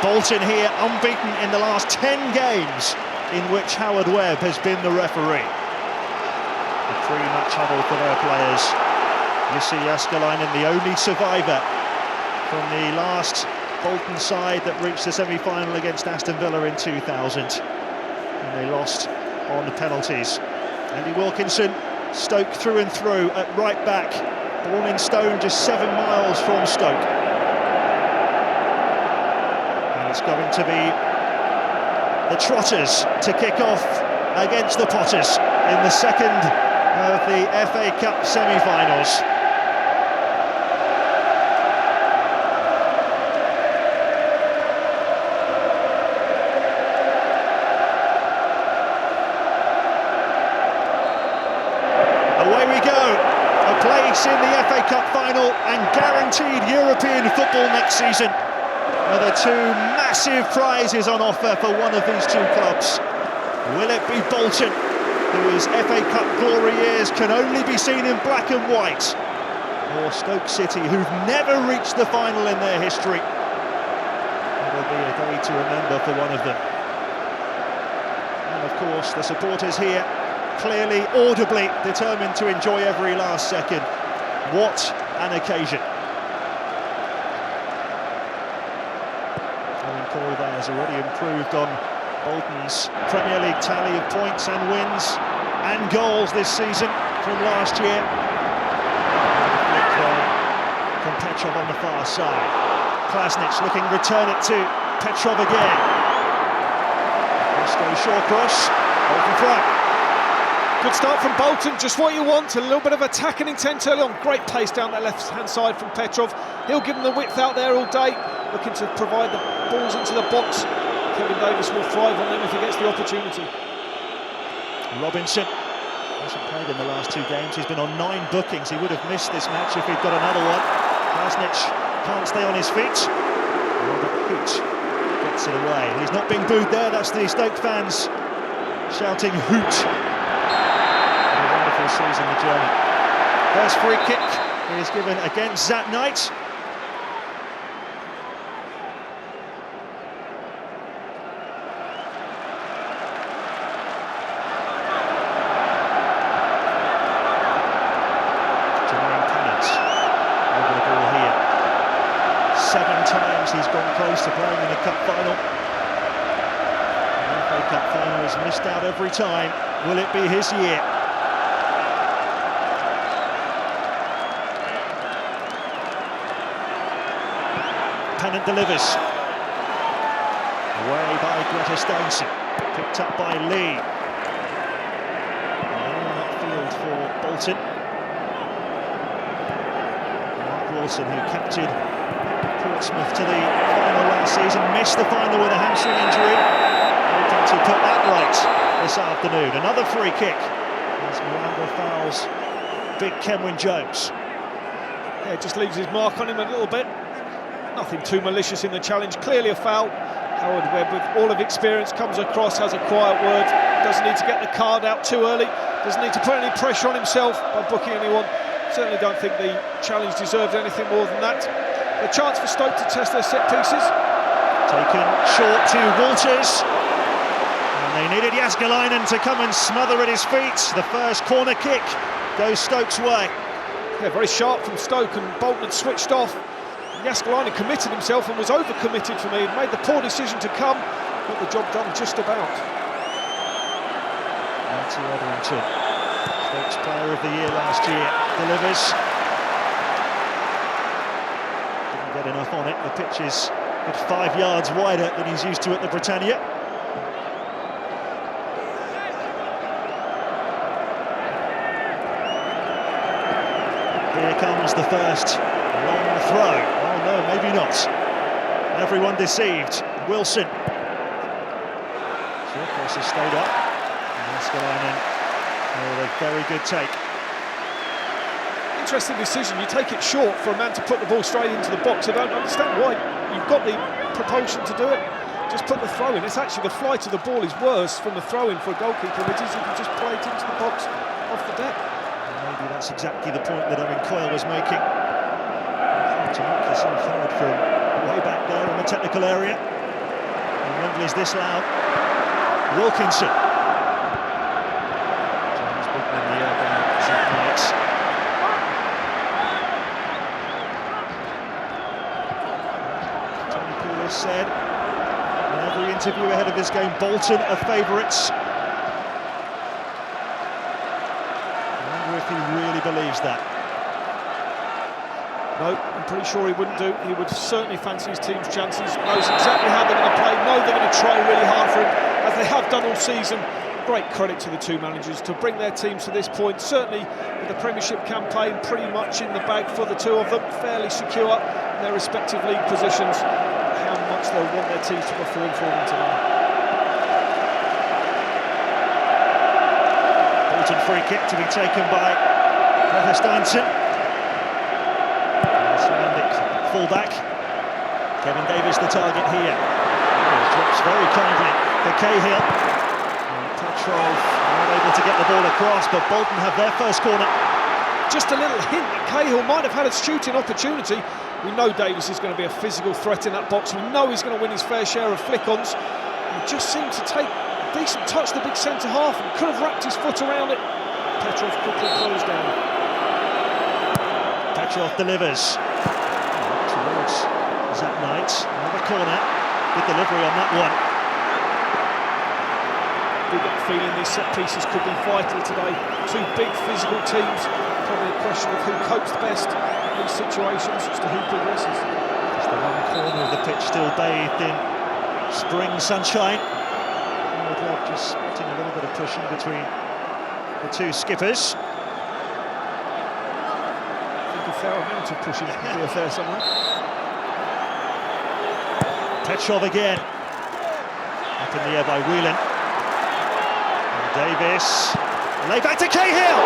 Bolton here, unbeaten in the last 10 games in which Howard Webb has been the referee. A pre-match huddle for their players. Jussi Jääskeläinen, the only survivor from the last Bolton side that reached the semi-final against Aston Villa in 2000. And they lost on the penalties. Andy Wilkinson, Stoke through and through at right back. Born in Stone, just 7 miles from Stoke. And it's going to be the Trotters to kick off against the Potters in the second of the FA Cup semi-finals. Away we go, a place in the FA Cup final and guaranteed European football next season. Another 2 massive prizes on offer for one of these 2 clubs. Will it be Bolton, whose FA Cup glory years can only be seen in black and white, or Stoke City, who've never reached the final in their history? It'll be a day to remember for one of them. And of course, the supporters here, clearly, audibly determined to enjoy every last second. What an occasion. Owen Coyle there has already improved on Bolton's Premier League tally of points and wins and goals this season from last year. From Petrov on the far side. Klasnic looking to return it to Petrov again. Let's short cross, Bolton front. Good start from Bolton, just what you want, a little bit of attacking intent early on, great pace down that left-hand side from Petrov. He'll give them the width out there all day, looking to provide the balls into the box. Kevin Davis will thrive on them if he gets the opportunity. Robinson hasn't played in the last 2 games, he's been on 9 bookings, he would have missed this match if he'd got another one. Klasnic can't stay on his feet. Hoot gets it away, he's not being booed there, that's the Stoke fans shouting hoot. Season the German. First free kick is given against that night. Jermaine Pennant over the ball here. 7 times he's gone close to playing in a cup final. The FA Cup final has missed out every time. Will it be his year? Pennant delivers. Away by Greta Staunton. Picked up by Lee. Upfield for Bolton. Mark Wilson, who captured Portsmouth to the final last season, missed the final with a hamstring injury. Hoping to put that right this afternoon. Another free kick as Miranda fouls big Kenwyne Jones. Yeah, it just leaves his mark on him a little bit. Nothing too malicious in the challenge, clearly a foul. Howard Webb, with all of experience, comes across, has a quiet word, doesn't need to get the card out too early, doesn't need to put any pressure on himself by booking anyone. Certainly don't think the challenge deserved anything more than that. A chance for Stoke to test their set pieces. Taken short to Walters. And they needed Jääskeläinen to come and smother at his feet. The first corner kick goes Stoke's way. Yeah, very sharp from Stoke, and Bolton had switched off. Jääskeläinen committed himself and was over-committed for me. He made the poor decision to come, got the job done just about. Nancy Etherington, Stoke's Player of the Year last year, delivers. Didn't get enough on it. The pitch is a good 5 yards wider than he's used to at the Britannia. Here comes the first long throw. Oh no, maybe not. Everyone deceived. Wilson. Short cross has stayed up. Jääskeläinen with a very good take. Interesting decision. You take it short for a man to put the ball straight into the box. I don't understand why. You've got the propulsion to do it. Just put the throw in. It's actually the flight of the ball is worse from the throw in for a goalkeeper than it is if you just play it into the box off the deck. Maybe that's exactly the point that Owen Coyle was making. To knock yourself hard from way back there in the technical area. Wembley's this loud. Wilkinson. James Bolton in the air by Zach Knight. Tony Pulis said in every interview ahead of this game, Bolton are favourites. I wonder if he really believes that. No, I'm pretty sure he wouldn't do. He would certainly fancy his team's chances, knows exactly how they're going to play, know they're going to try really hard for him, as they have done all season. Great credit to the two managers to bring their teams to this point. Certainly with the Premiership campaign pretty much in the bag for the two of them, fairly secure in their respective league positions. How much they'll want their teams to perform for them today. Bolton free kick to be taken by Steinson. Full-back. Kevin Davis the target here. Drops very kindly for Cahill. Petrov not able to get the ball across, but Bolton have their first corner. Just a little hint that Cahill might have had a shooting opportunity. We know Davis is going to be a physical threat in that box. We know he's going to win his fair share of flick-ons. He just seemed to take a decent touch, the big centre-half, and could have wrapped his foot around it. Petrov quickly closed down. Petrov delivers. Towards Zach Knight, another corner, good delivery on that one. We've got the feeling these set pieces could be vital today. Two big physical teams, probably a question of who copes best in these situations as to who progresses. Just the one corner of the pitch still bathed in spring sunshine. Would love just spotting a little bit of pushing between the two skippers. A fair amount of pushing could be a fair somewhere. Petrov again. Up in the air by Whelan. And Davis. Lay back to Cahill.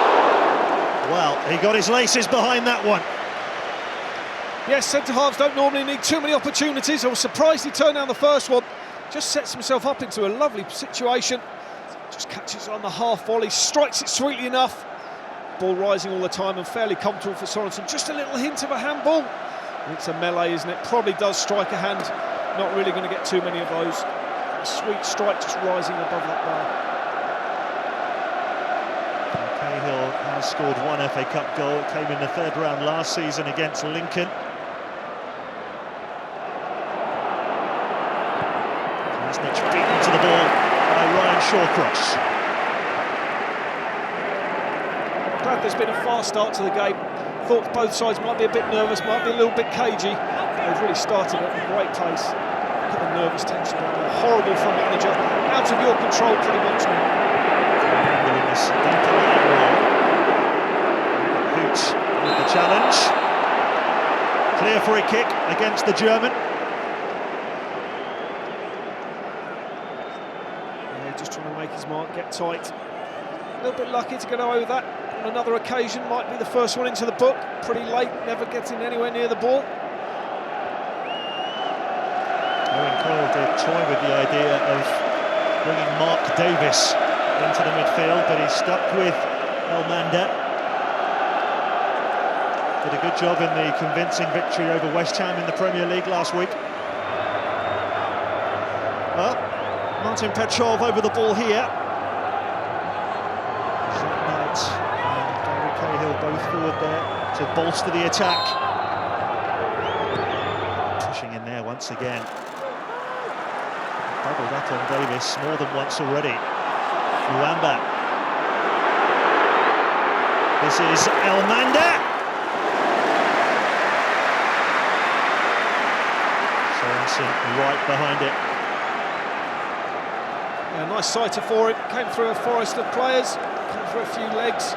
Well, he got his laces behind that one. Yes, centre-halves don't normally need too many opportunities. I was surprised he turned down the first one. Just sets himself up into a lovely situation. Just catches on the half volley, strikes it sweetly enough. Ball rising all the time and fairly comfortable for Sorensen. Just a little hint of a handball. It's a melee, isn't it? Probably does strike a hand. Not really going to get too many of those. A sweet strike just rising above that bar. Cahill has scored one FA Cup goal. It came in the third round last season against Lincoln. Krasnic beaten to the ball by Ryan Shawcross. Glad there's been a fast start to the game. Thought both sides might be a bit nervous, might be a little bit cagey. They've really started at a great pace. Look at the nervous tension. Horrible for a manager. Out of your control pretty much now. In this deeper line role. Hoots with the challenge. Clear free kick against the German. Yeah, just trying to make his mark, get tight. A little bit lucky to get away with that. On another occasion, might be the first one into the book. Pretty late, never getting anywhere near the ball. Owen Coyle did toy with the idea of bringing Mark Davis into the midfield, but he stuck with Elmander. Did a good job in the convincing victory over West Ham in the Premier League last week. Well, Martin Petrov over the ball here. Cahill both forward there to bolster the attack. Pushing in there once again. Doubled up on Davis more than once already. Luamba. This is Elmander. Sorensen right behind it. Yeah, nice sighter for him. Came through a forest of players, came through a few legs.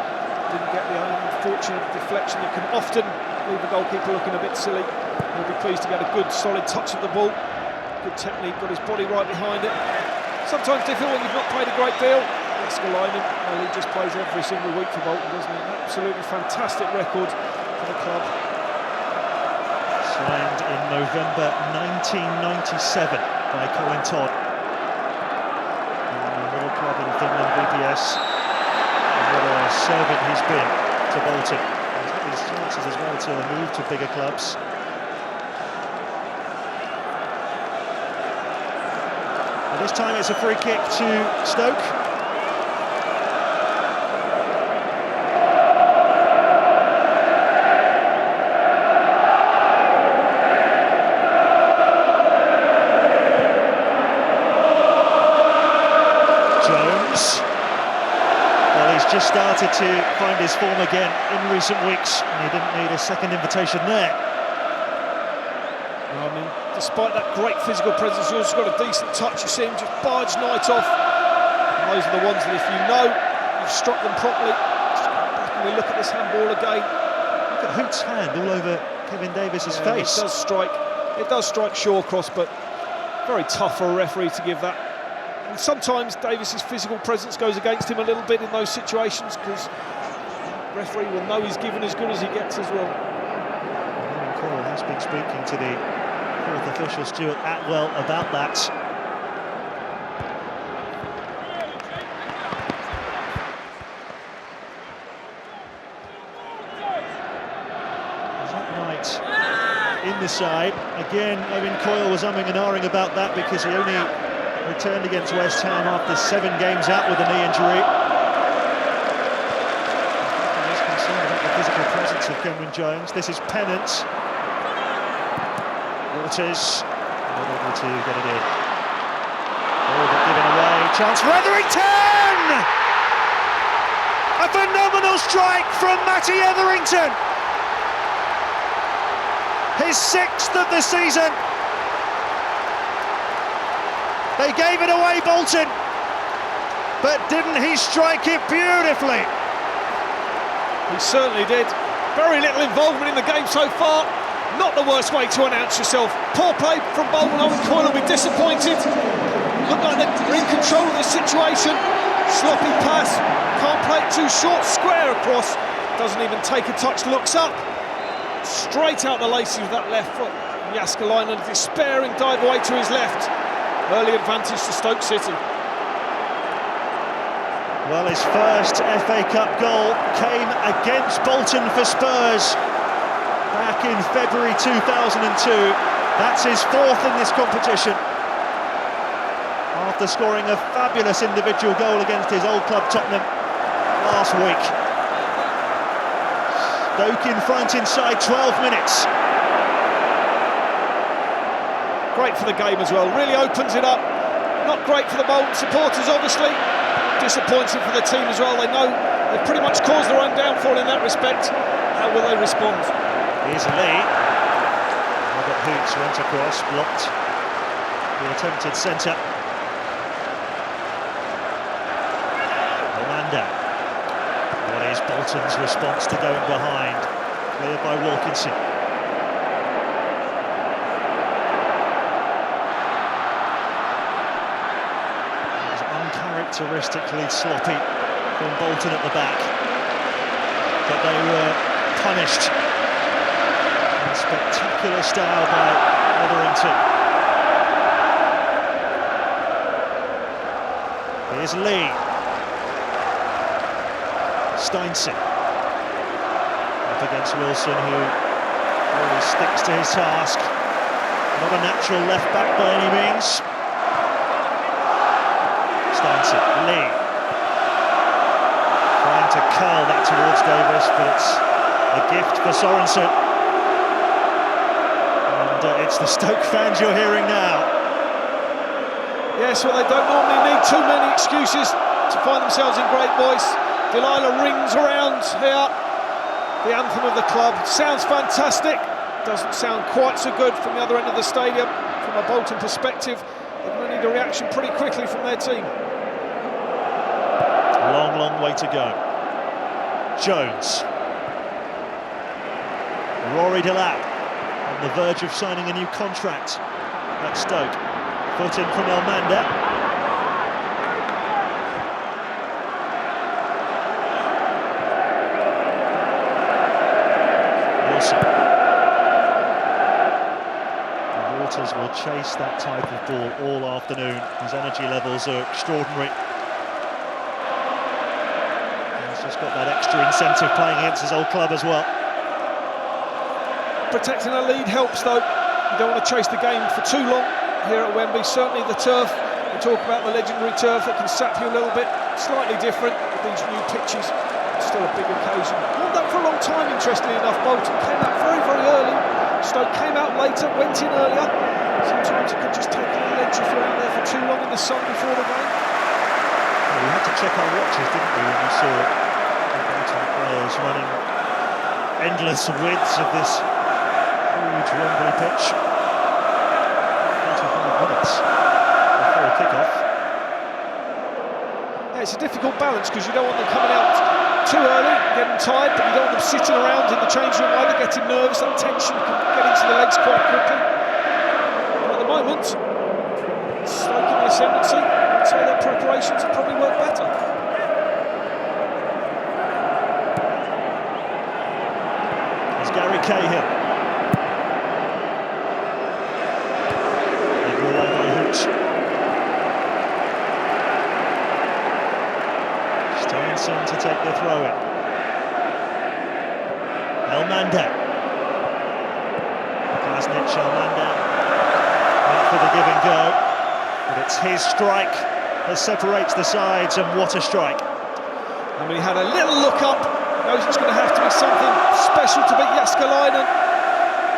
Didn't get the unfortunate deflection that can often leave the goalkeeper looking a bit silly. He'll be pleased to get a good solid touch of the ball. Good technique, got his body right behind it. Sometimes difficult when you've not played a great deal. Escalainen, well, he just plays every single week for Bolton, doesn't he? An absolutely fantastic record for the club. Signed in November 1997 by Colin Todd. A little club in Finland, VPS. What a servant he's been to Bolton. He's had his chances as well to move to bigger clubs. This time it's a free kick to Stoke. Just started to find his form again in recent weeks, and he didn't need a second invitation there. I mean, despite that great physical presence, he's also got a decent touch. You see him just barge night off. And those are the ones that, if you know you've struck them properly, just go back and we look at this handball again. Look at Hoot's hand all over Kevin Davies's face. It does strike Shawcross, but very tough for a referee to give that. And sometimes Davies's physical presence goes against him a little bit in those situations, because the referee will know he's given as good as he gets as well. Owen Coyle has been speaking to the fourth official, Stuart Atwell, about that. That night in the side. Again, Owen Coyle was umming and ahhing about that because he only returned against West Ham after 7 games out with a knee injury. He's concerned about the physical presence of Cameron Jones. This is Pennant. Waters not able to get it in. Oh, but given away. Chance for Etherington! A phenomenal strike from Matty Etherington. His 6th of the season. They gave it away, Bolton, but didn't he strike it beautifully? He certainly did. Very little involvement in the game so far. Not the worst way to announce yourself. Poor play from Bolton. Owen Coyle will be disappointed. Look like they're in control of the situation. Sloppy pass. Can't play it too short. Square across. Doesn't even take a touch. Looks up. Straight out the laces with that left foot. Jaskalainen, a despairing dive away to his left. Early advantage to Stoke City. Well, his first FA Cup goal came against Bolton for Spurs back in February 2002. That's his 4th in this competition, after scoring a fabulous individual goal against his old club Tottenham last week. Stoke in front inside 12 minutes. Great for the game as well, really opens it up. Not great for the Bolton supporters, obviously. Disappointing for the team as well. They know they've pretty much caused their own downfall in that respect. How will they respond? Here's Lee. Robert Hoots went across, blocked the attempted centre. Amanda. What is Bolton's response to going behind? Cleared by Wilkinson. Uncharacteristically sloppy from Bolton at the back, but they were punished in spectacular style by Etherington. Here's Lee. Steinson up against Wilson, who really sticks to his task. Not a natural left back by any means. Steinson, Lee, trying to curl that towards Davies, but it's a gift for Sorensen. And it's the Stoke fans you're hearing now. Yes, well, they don't normally need too many excuses to find themselves in great voice. Delilah rings around here, the anthem of the club. Sounds fantastic, doesn't sound quite so good from the other end of the stadium. From a Bolton perspective, they're going to need a reaction pretty quickly from their team. Long, long way to go. Jones. Rory Delap on the verge of signing a new contract at Stoke. Foot in from Elmander. Wilson. Waters will chase that type of ball all afternoon. His energy levels are extraordinary. He's got that extra incentive playing against his old club as well. Protecting a lead helps though. You don't want to chase the game for too long here at Wembley. Certainly the turf, the talk about the legendary turf that can sap you a little bit. Slightly different with these new pitches. Still a big occasion. Warmed up for a long time, interestingly enough. Bolton came out very, very early. Stoke came out later, went in earlier. Sometimes it could just take a little entry if you're out there for too long in the sun before the game. Well, we had to check our watches, didn't we, when we saw the Bolton players running endless widths of this huge Wembley pitch. 45 minutes before kick-off. Yeah, it's a difficult balance because you don't want them coming out too early, getting tired, but you don't want them sitting around in the change room either, getting nervous. That tension can get into the legs quite quickly. And at the moment, Stoke in the ascendancy, I'd say their preparations have probably worked better. There's Gary Cahill. Stevenson to take the throw in. Elmander. Krasnic, Elmander went for the give and go, but it's his strike that separates the sides, and what a strike. I mean, he had a little look up, knows it's going to have to be something special to beat Jääskeläinen.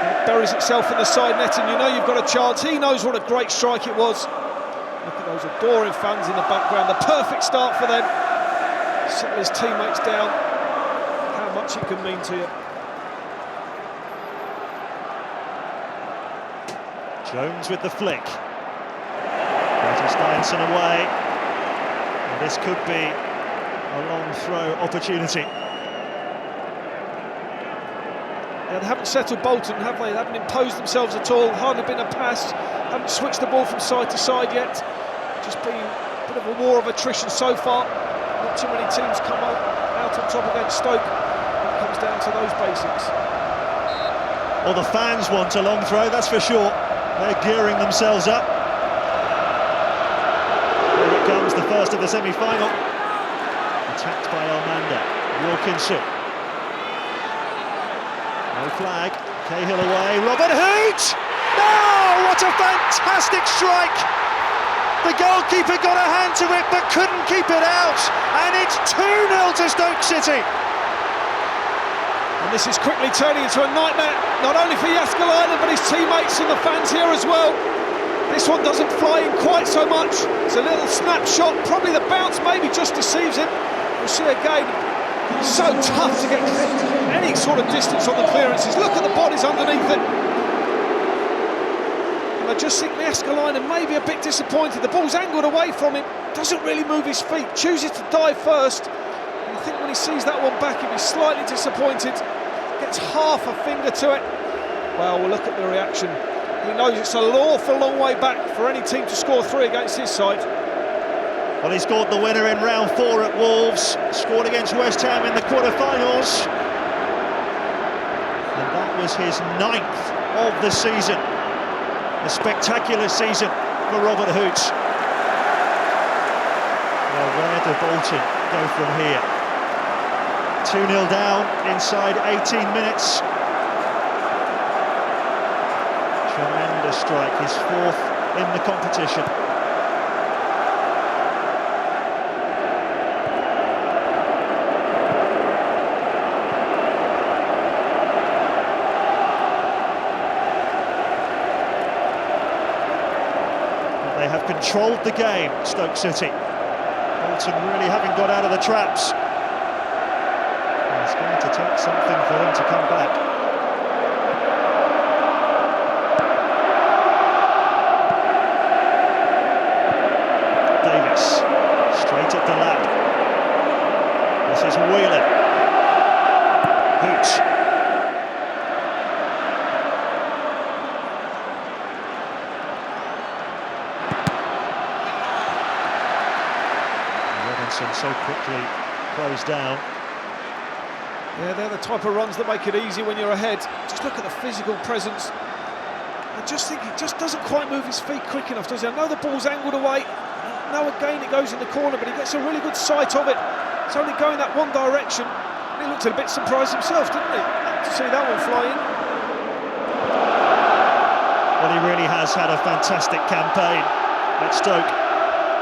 It buries itself in the side net, and you know you've got a chance. He knows what a great strike it was. Look at those adoring fans in the background. The perfect start for them. Settle his teammates down. How much it can mean to you. Jones with the flick. Steinson away. And this could be a long throw opportunity. Yeah, they haven't settled Bolton, have they? They haven't imposed themselves at all. Hardly been a pass. Haven't switched the ball from side to side yet. Just been a bit of a war of attrition so far. Not too many teams come out on top against Stoke. It comes down to those basics. Well, the fans want a long throw, that's for sure. They're gearing themselves up. Here it comes, the first of the semi-final. Attacked by Elmander. Wilkinson. No flag. Cahill away. Robert Hoot! Oh, what a fantastic strike! The goalkeeper got a hand to it, but couldn't keep it out. And it's 2-0 to Stoke City. And this is quickly turning into a nightmare, not only for Jääskeläinen, but his teammates and the fans here as well. This one doesn't fly in quite so much. It's a little snapshot. Probably the bounce maybe just deceives him. We'll see again. It's so tough to get any sort of distance on the clearances. Look at the bodies underneath it. And I just think Jääskeläinen may be a bit disappointed. The ball's angled away from him. Doesn't really move his feet. Chooses to dive first. And I think when he sees that one back, he'll be slightly disappointed. Gets half a finger to it. Well, we'll look at the reaction. He knows it's an awful long way back for any team to score 3 against his side. Well, he scored the winner in round 4 at Wolves, scored against West Ham in the quarter-finals. And that was his 9th of the season. A spectacular season for Robert Hoot. Well, where do Bolton go from here? 2-0 down inside 18 minutes. Tremendous strike, his 4th in the competition. But they have controlled the game, Stoke City. Bolton really haven't got out of the traps. It's going to take something for them to come back. Davis, straight at the lap. This is Whelan. Hoot. Robinson so quickly closed down. Yeah, they're the type of runs that make it easy when you're ahead. Just look at the physical presence. I just think he just doesn't quite move his feet quick enough, does he? I know the ball's angled away. Now again it goes in the corner, but he gets a really good sight of it. It's only going that one direction. And he looked a bit surprised himself, didn't he? To see that one fly in. Well, he really has had a fantastic campaign at Stoke.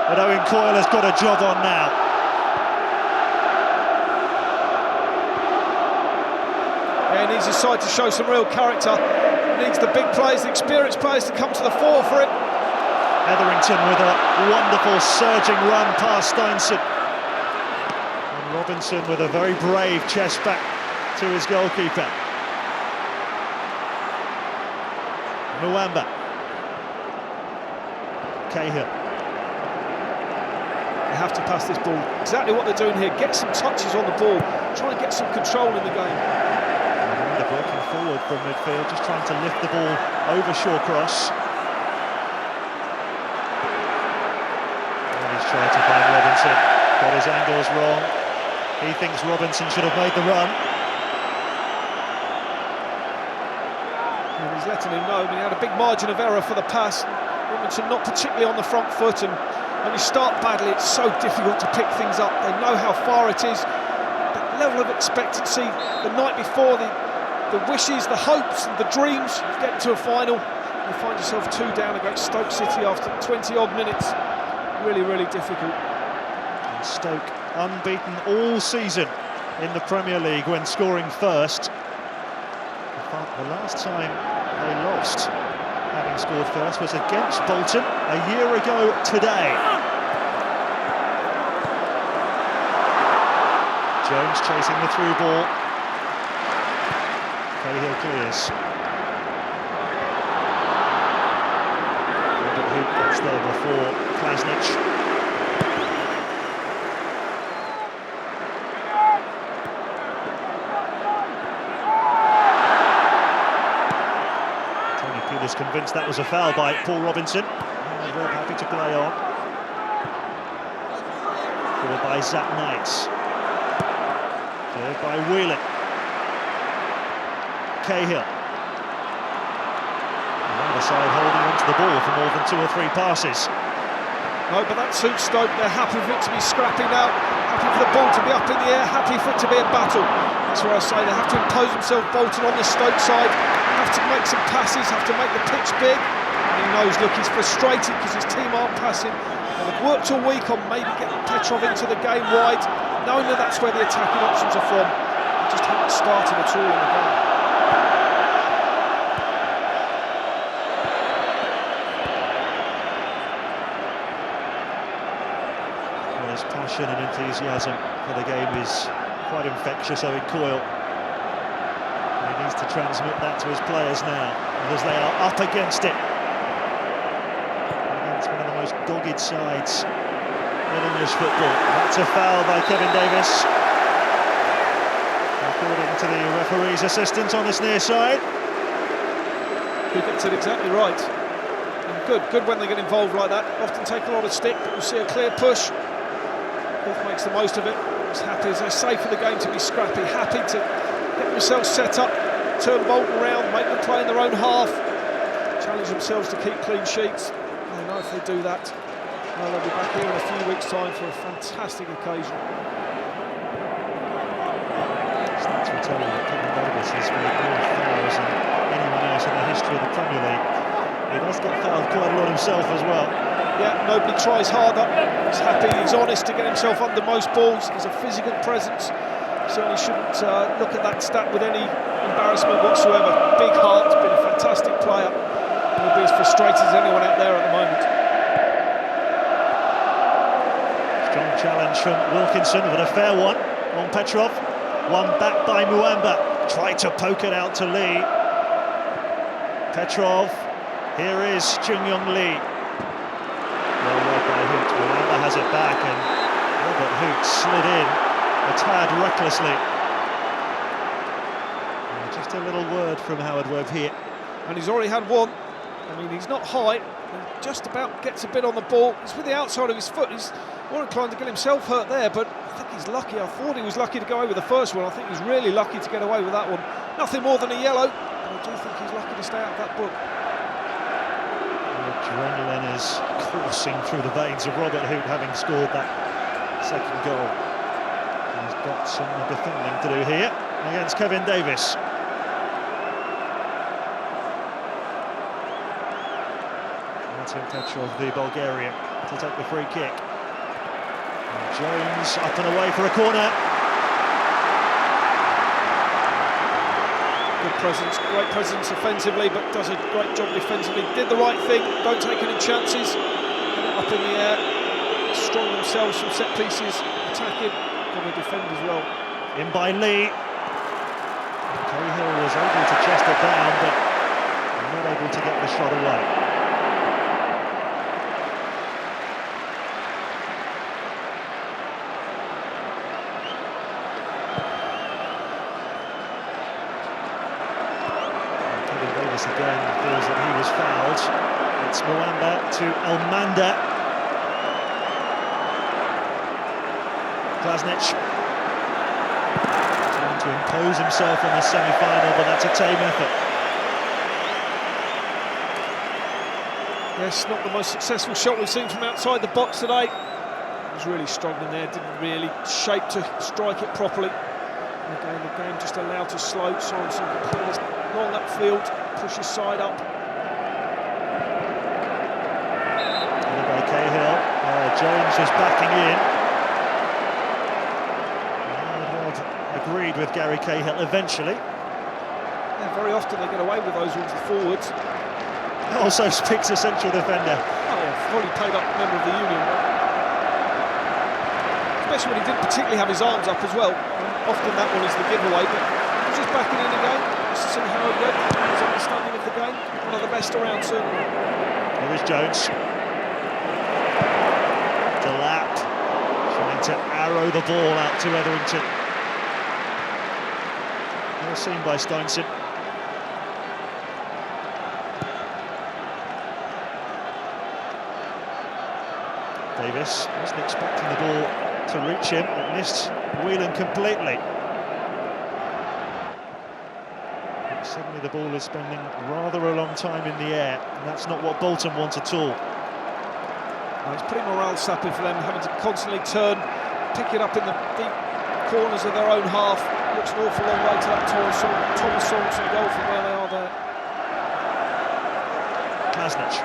But Owen Coyle has got a job on now. Yeah, he needs his side to show some real character. He needs the big players, the experienced players to come to the fore for him. Etherington with a wonderful surging run past Steinson. And Robinson with a very brave chest back to his goalkeeper. Mwamba. Cahill. They have to pass this ball. Exactly what they're doing here. Get some touches on the ball. Try and get some control in the game. They're working forward from midfield, just trying to lift the ball over Shawcross. And he's tried to find Robinson. Got his angles wrong. He thinks Robinson should have made the run. And he's letting him know. I mean, he had a big margin of error for the pass. Robinson not particularly on the front foot, and when you start badly, it's so difficult to pick things up. They know how far it is. That level of expectancy the night before, the wishes, the hopes, and the dreams of getting to a final. You find yourself 2 down against Stoke City after 20-odd minutes. Really, really difficult. And Stoke unbeaten all season in the Premier League when scoring first. In fact, the last time they lost, having scored first, was against Bolton a year ago today. Jones chasing the through ball. Cahill clears. Who gets there before Klasnic. Is convinced that was a foul by Paul Robinson. And Rob happy to play on. Forward by Zach Knights. Cleared by Whelan. Cahill. On the other side holding onto the ball for more than 2 or 3 passes. No, but that suits Stoke. They're happy for it to be scrappy now. Happy for the ball to be up in the air. Happy for it to be a battle. That's where I say they have to impose themselves. Bolton on the Stoke side. Have to make some passes, have to make the pitch big. And he knows, look, he's frustrated because his team aren't passing. And they've worked all week on maybe getting Petrov into the game wide, knowing that that's where the attacking options are from. They just haven't started at all in the game. Well, his passion and enthusiasm for the game is quite infectious, Owen Coyle. He needs to transmit that to his players now, because they are up against it. Against one of the most dogged sides in English football. That's a foul by Kevin Davis. According to the referee's assistant on this near side. He gets it exactly right. And good when they get involved like that. Often take a lot of stick, but you see a clear push. Both makes the most of it. He's happy, as I say, for the game to be scrappy. Happy to get themselves set up, turn Bolton around, make them play in their own half, challenge themselves to keep clean sheets. They know if they do that, well, they'll be back here in a few weeks' time for a fantastic occasion. Stats will tell you that Kevin Davis has made more fouls than anyone else in the history of the Premier League. He does get fouled quite a lot himself as well. Yeah, nobody tries harder. He's happy, he's honest to get himself under most balls. He's a physical presence. Certainly shouldn't look at that stat with any embarrassment whatsoever. Big heart, been a fantastic player. He'll be as frustrated as anyone out there at the moment. Strong challenge from Wilkinson, but a fair one on Petrov. One back by Mwamba. Tried to poke it out to Lee. Petrov. Here is Chung-Yong Lee. Well read by Hoot. Mwamba has it back, and Robert Hoot slid in a tad recklessly. And just a little word from Howard Webb here. And he's already had one. I mean, he's not high. He just about gets a bit on the ball. He's with the outside of his foot. He's more inclined to get himself hurt there, but I think he's lucky. I thought he was lucky to go away with the first one. I think he's really lucky to get away with that one. Nothing more than a yellow, but I do think he's lucky to stay out of that book. The adrenaline is coursing through the veins of Robert Hoot, having scored that second goal. He's got some defending to do here against Kevin Davis. Martin Petrov, the Bulgarian, will take the free kick. And Jones up and away for a corner. Good presence, great presence offensively, but does a great job defensively. Did the right thing, don't take any chances. Get it up in the air, strong themselves from set pieces, attacking, got to defend as well. In by Lee. Cahill was able to chest it down, but not able to get the shot away. Davis again feels that he was fouled. It's Mwamba to Elmanda. Klasnic trying to impose himself in the semi-final, but that's a tame effort. Yes, not the most successful shot we've seen from outside the box today. He was really struggling there, didn't really shape to strike it properly. And again, the game just allowed to slow. Sorensen can pull this long upfield, push his side up. By Cahill. Jones was backing in. Agreed with Gary Cahill eventually. Yeah, very often they get away with those ones, the forwards. Also speaks a central defender. Oh yeah, fully paid up member of the union. Especially when he didn't particularly have his arms up as well. Often that one is the giveaway, but he's just backing in again, just to see how it went, his understanding of the game. One of the best around, certainly. Here is Jones. Delap trying to arrow the ball out to Etherington. Well seen by Steinson. Davis wasn't expecting the ball to reach him. It missed Whelan completely. But suddenly the ball is spending rather a long time in the air, and that's not what Bolton want at all. It's pretty morale sapping for them, having to constantly turn, pick it up in the deep corners of their own half. Looks an awful long way to that Thomas Sorensen goal from where they are there. Klasnic.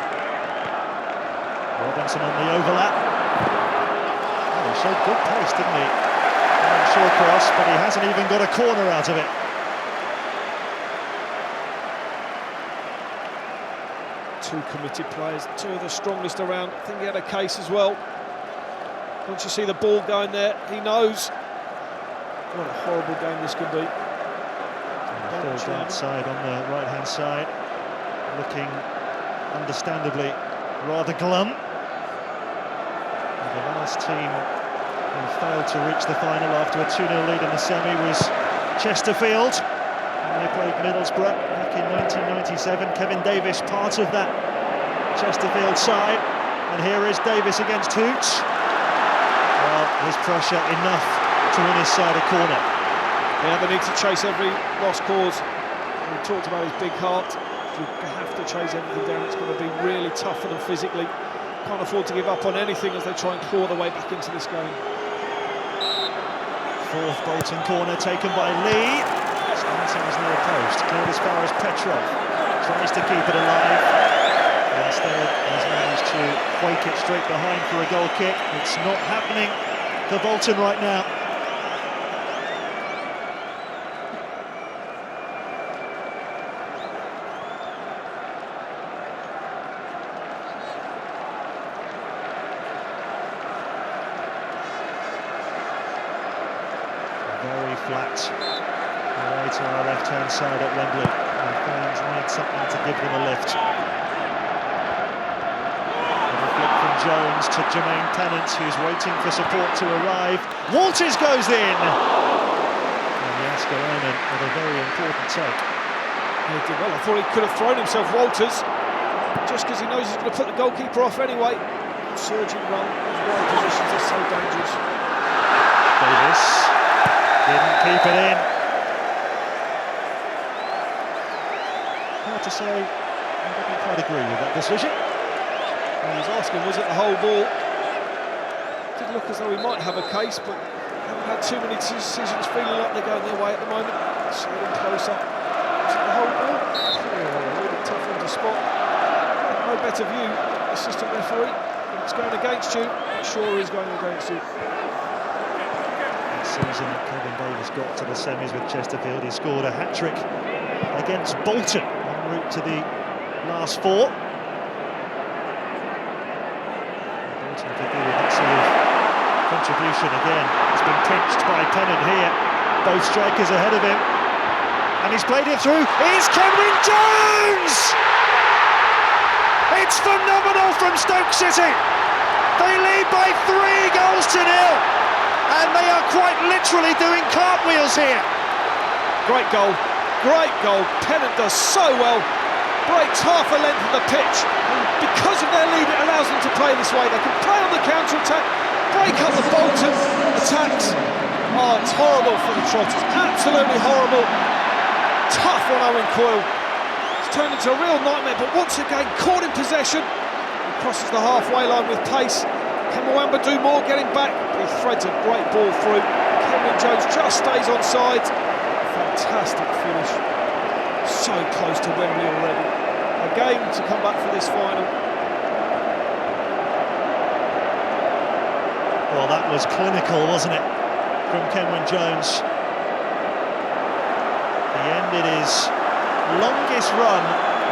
Robinson on the overlap. Oh, he showed good pace, didn't he? Short cross, but he hasn't even got a corner out of it. Two committed players, two of the strongest around. I think he had a case as well. Once you see the ball going there, he knows what a horrible game this could be. Full outside on the right-hand side, looking understandably rather glum. The last team who failed to reach the final after a 2-0 lead in the semi was Chesterfield. And they played Middlesbrough back in 1997. Kevin Davis, part of that Chesterfield side. And here is Davis against Hoots. Well, there's pressure enough to win his side a corner. Yeah, they need to chase every lost cause. We talked about his big heart. You have to chase everything down. It's going to be really tough for them physically. Can't afford to give up on anything as they try and claw their way back into this game. Fourth Bolton corner taken by Lee. Stanton is near post, cleared as far as Petrov. Tries to keep it alive. Instead, he's managed to quake it straight behind for a goal kick. It's not happening for Bolton right now. Very flat away to our left-hand side at Wembley. The fans need something to give them a lift. And a flick from Jones to Jermaine Tennant, who's waiting for support to arrive. Walters goes in! And Yaskarainen with a very important take. He did well. I thought he could have thrown himself, Walters, just because he knows he's going to put the goalkeeper off anyway. Surging run, those wide positions are so dangerous. Davis didn't keep it in. Hard to say, I didn't quite agree with that decision. Well, he was asking, was it the whole ball? Did look as though he might have a case, but haven't had too many decisions feeling like they're going their way at the moment. Sliding closer. Was it the whole ball? Oh, a little bit tough one to spot. No better view, assistant referee. it's going against you. I'm sure he's going against you. This season, Kevin Davis got to the semis with Chesterfield. He scored a hat-trick against Bolton en route to the last four. Bolton could do with that sort of contribution again. He's been pinched by Pennant here. Both strikers ahead of him. And he's played it through. It's Cameron Jones! It's phenomenal from Stoke City. They lead by 3 goals to 0. And they are quite literally doing cartwheels here. Great goal. Great goal. Pennant does so well. Breaks half a length of the pitch. And because of their lead, it allows them to play this way. They can play on the counter-attack, break up the Bolton attacks. Oh, it's horrible for the Trotters. Absolutely horrible. Tough on Owen Coyle. It's turned into a real nightmare, but once again, caught in possession. He crosses the halfway line with pace. Can Mwamba do more getting back? He threads a great ball through. Cameron Jones just stays on side. Fantastic finish. So close to Wembley already. A game to come back for this final. Well, that was clinical, wasn't it, from Cameron Jones? He ended his longest run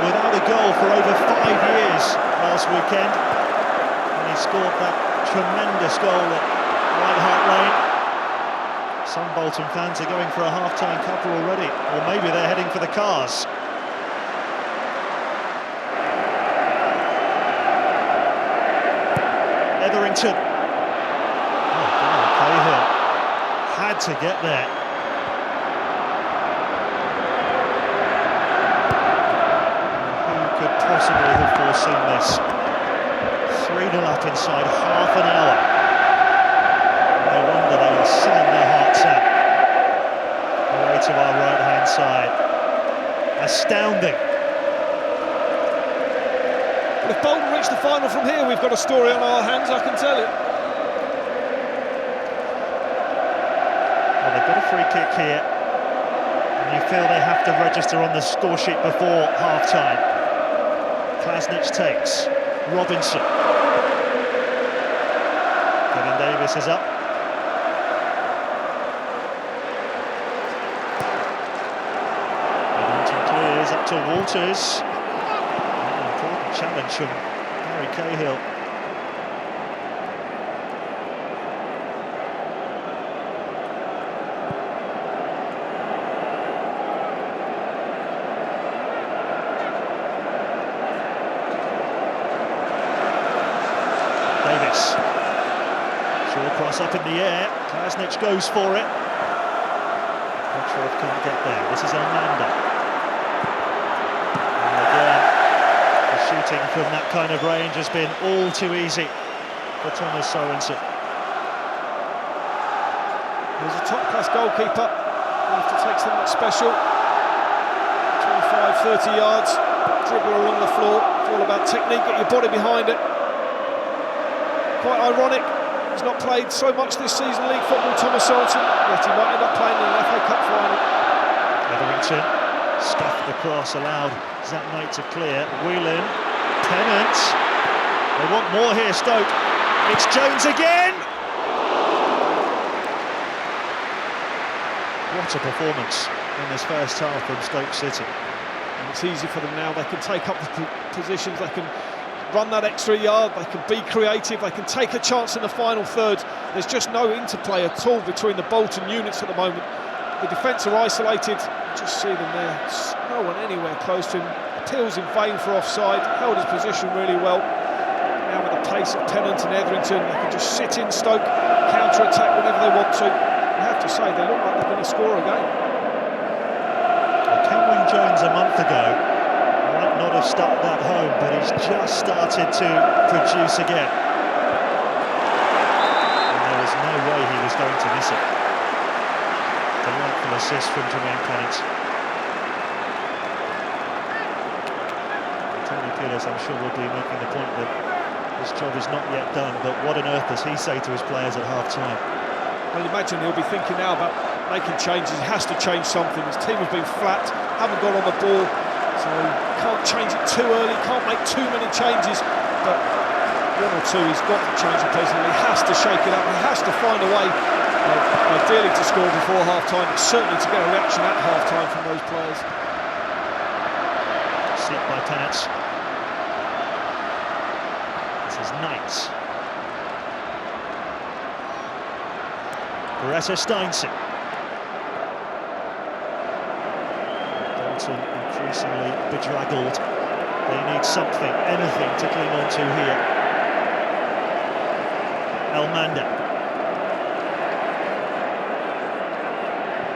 without a goal for over 5 years last weekend. And he scored that tremendous goal at White Hart Lane. Some Bolton fans are going for a half-time cuppa already, or maybe they're heading for the cars. Etherington. Oh, God, Cahill had to get there. Who could possibly have foreseen this? 3-0 up inside half an hour. No wonder they will slam their hearts out. Away to our right-hand side. Astounding. But if Bolton reach the final from here, we've got a story on our hands, I can tell you. Well, they've got a free kick here. And you feel they have to register on the score sheet before half-time. Klasnic takes. Robinson. Kevin Davis is up. Etherington clears up to Walters. Important challenge from Harry Cahill. Davis. Short cross up in the air. Klasnic goes for it. Petrov can't get there. This is Amanda. And again, the shooting from that kind of range has been all too easy for Thomas Sorensen. He's a top-class goalkeeper. He'll have to take something special. 25, 30 yards. Dribble along the floor. It's all about technique. Get your body behind it. Quite ironic, he's not played so much this season league football, Thomas Sorensen, yet he might end up playing in an FA Cup final. Etherington scuffed the cross, allowed Zach Knight to clear. Whelan, Pennant. They want more here, Stoke. It's Jones again! What a performance in this first half from Stoke City. And it's easy for them now, they can take up the positions, they can run that extra yard, they can be creative, they can take a chance in the final third. There's just no interplay at all between the Bolton units at the moment. The defence are isolated, just see them there, no one anywhere close to him. Appeals in vain for offside, held his position really well. Now with the pace of Pennant and Etherington, they can just sit in Stoke, counter-attack whenever they want to. You have to say, they look like they're going to score again. Well, Cameron Jones a month ago might not have stuck that home, but he's just started to produce again. And there was no way he was going to miss it. Delightful assist from Jermaine Pennant. Tony Pulis, I'm sure, will be making the point that this job is not yet done, but what on earth does he say to his players at half-time? Well, imagine he'll be thinking now about making changes. He has to change something. His team have been flat, haven't got on the ball. So can't change it too early, can't make too many changes, but one or two, he's got to change the pace, and he has to shake it up. He has to find a way, ideally to score before half-time, but certainly to get a reaction at half-time from those players. Seat by Pennant. This is Knights. Greta Steinson. Bolton increasingly bedraggled. They need something, anything to cling on to here. Elmander.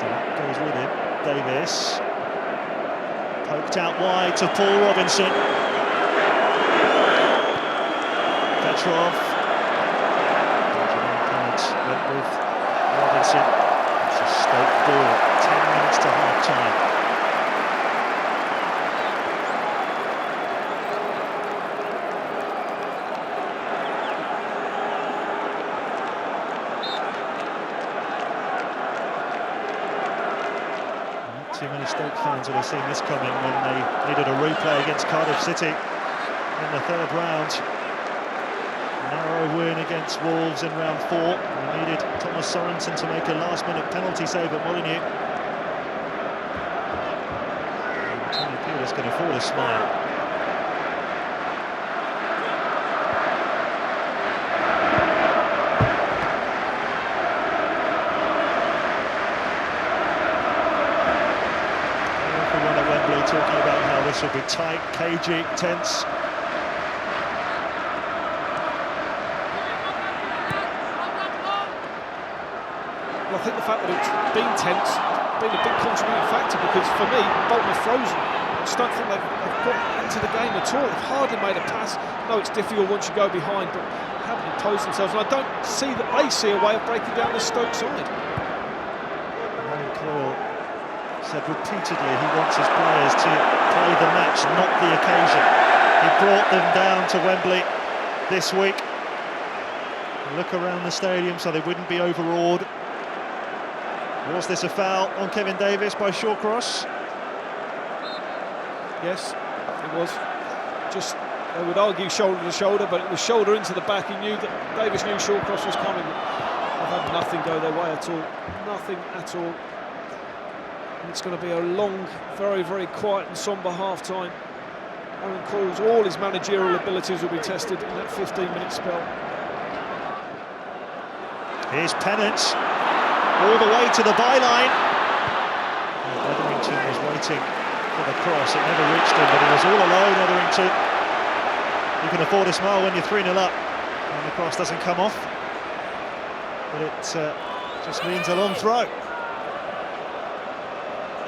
That goes with him. Davis. Poked out wide to Paul Robinson. Petrov. Pennant went with Robinson. It's a Stoke ball. 10 minutes to half-time. Too many Stoke fans would have seen this coming when they needed a replay against Cardiff City in the third round. Narrow win against Wolves in round 4. They needed Thomas Sorensen to make a last-minute penalty save at Molineux. Tony Pulis can afford a smile. Talking about how this will be tight, cagey, tense. Well, I think the fact that it's been tense has been a big contributing factor, because for me, Bolton are frozen. I just don't think they've got into the game at all. They've hardly made a pass. No, it's difficult once you go behind, but haven't imposed themselves. And I don't see that they see a way of breaking down the Stoke side. Said repeatedly he wants his players to play the match, not the occasion. He brought them down to Wembley this week. Look around the stadium so they wouldn't be overawed. Was this a foul on Kevin Davis by Shawcross? Yes, it was. Just, they would argue shoulder to shoulder, but it was shoulder into the back. He knew that Davis knew Shawcross was coming. They've had nothing go their way at all. Nothing at all. And it's going to be a long, very, very quiet and sombre half-time. Aaron Coyle's, all his managerial abilities will be tested in that 15-minute spell. Here's Pennant, all the way to the byline. Etherington was waiting for the cross. It never reached him, but he was all alone, Etherington. You can afford a smile when you're 3-0 up and the cross doesn't come off. But it just means a long throw.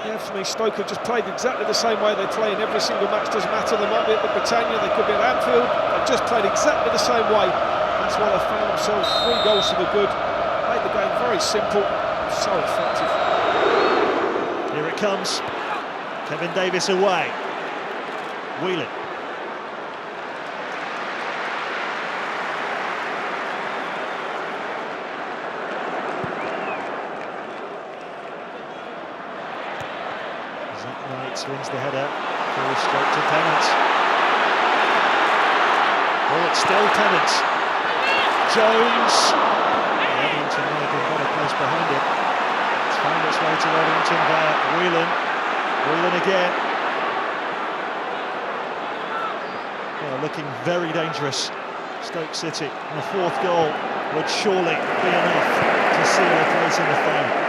Yeah, for me, Stoke have just played exactly the same way they play in every single match. Doesn't matter, they might be at the Britannia, they could be at Anfield. They've just played exactly the same way. That's why they've found themselves 3 goals to the good. Made the game very simple, so effective. Here it comes. Kevin Davis away. Whelan. Knights wins the header. Full stroke to Pennant. Oh, it's still Pennant. Jones. Etherington might have been better placed behind it. It's found its way to Etherington via Whelan. Whelan again. Well, looking very dangerous. Stoke City. And the 4th goal would surely be enough to seal a place in the final.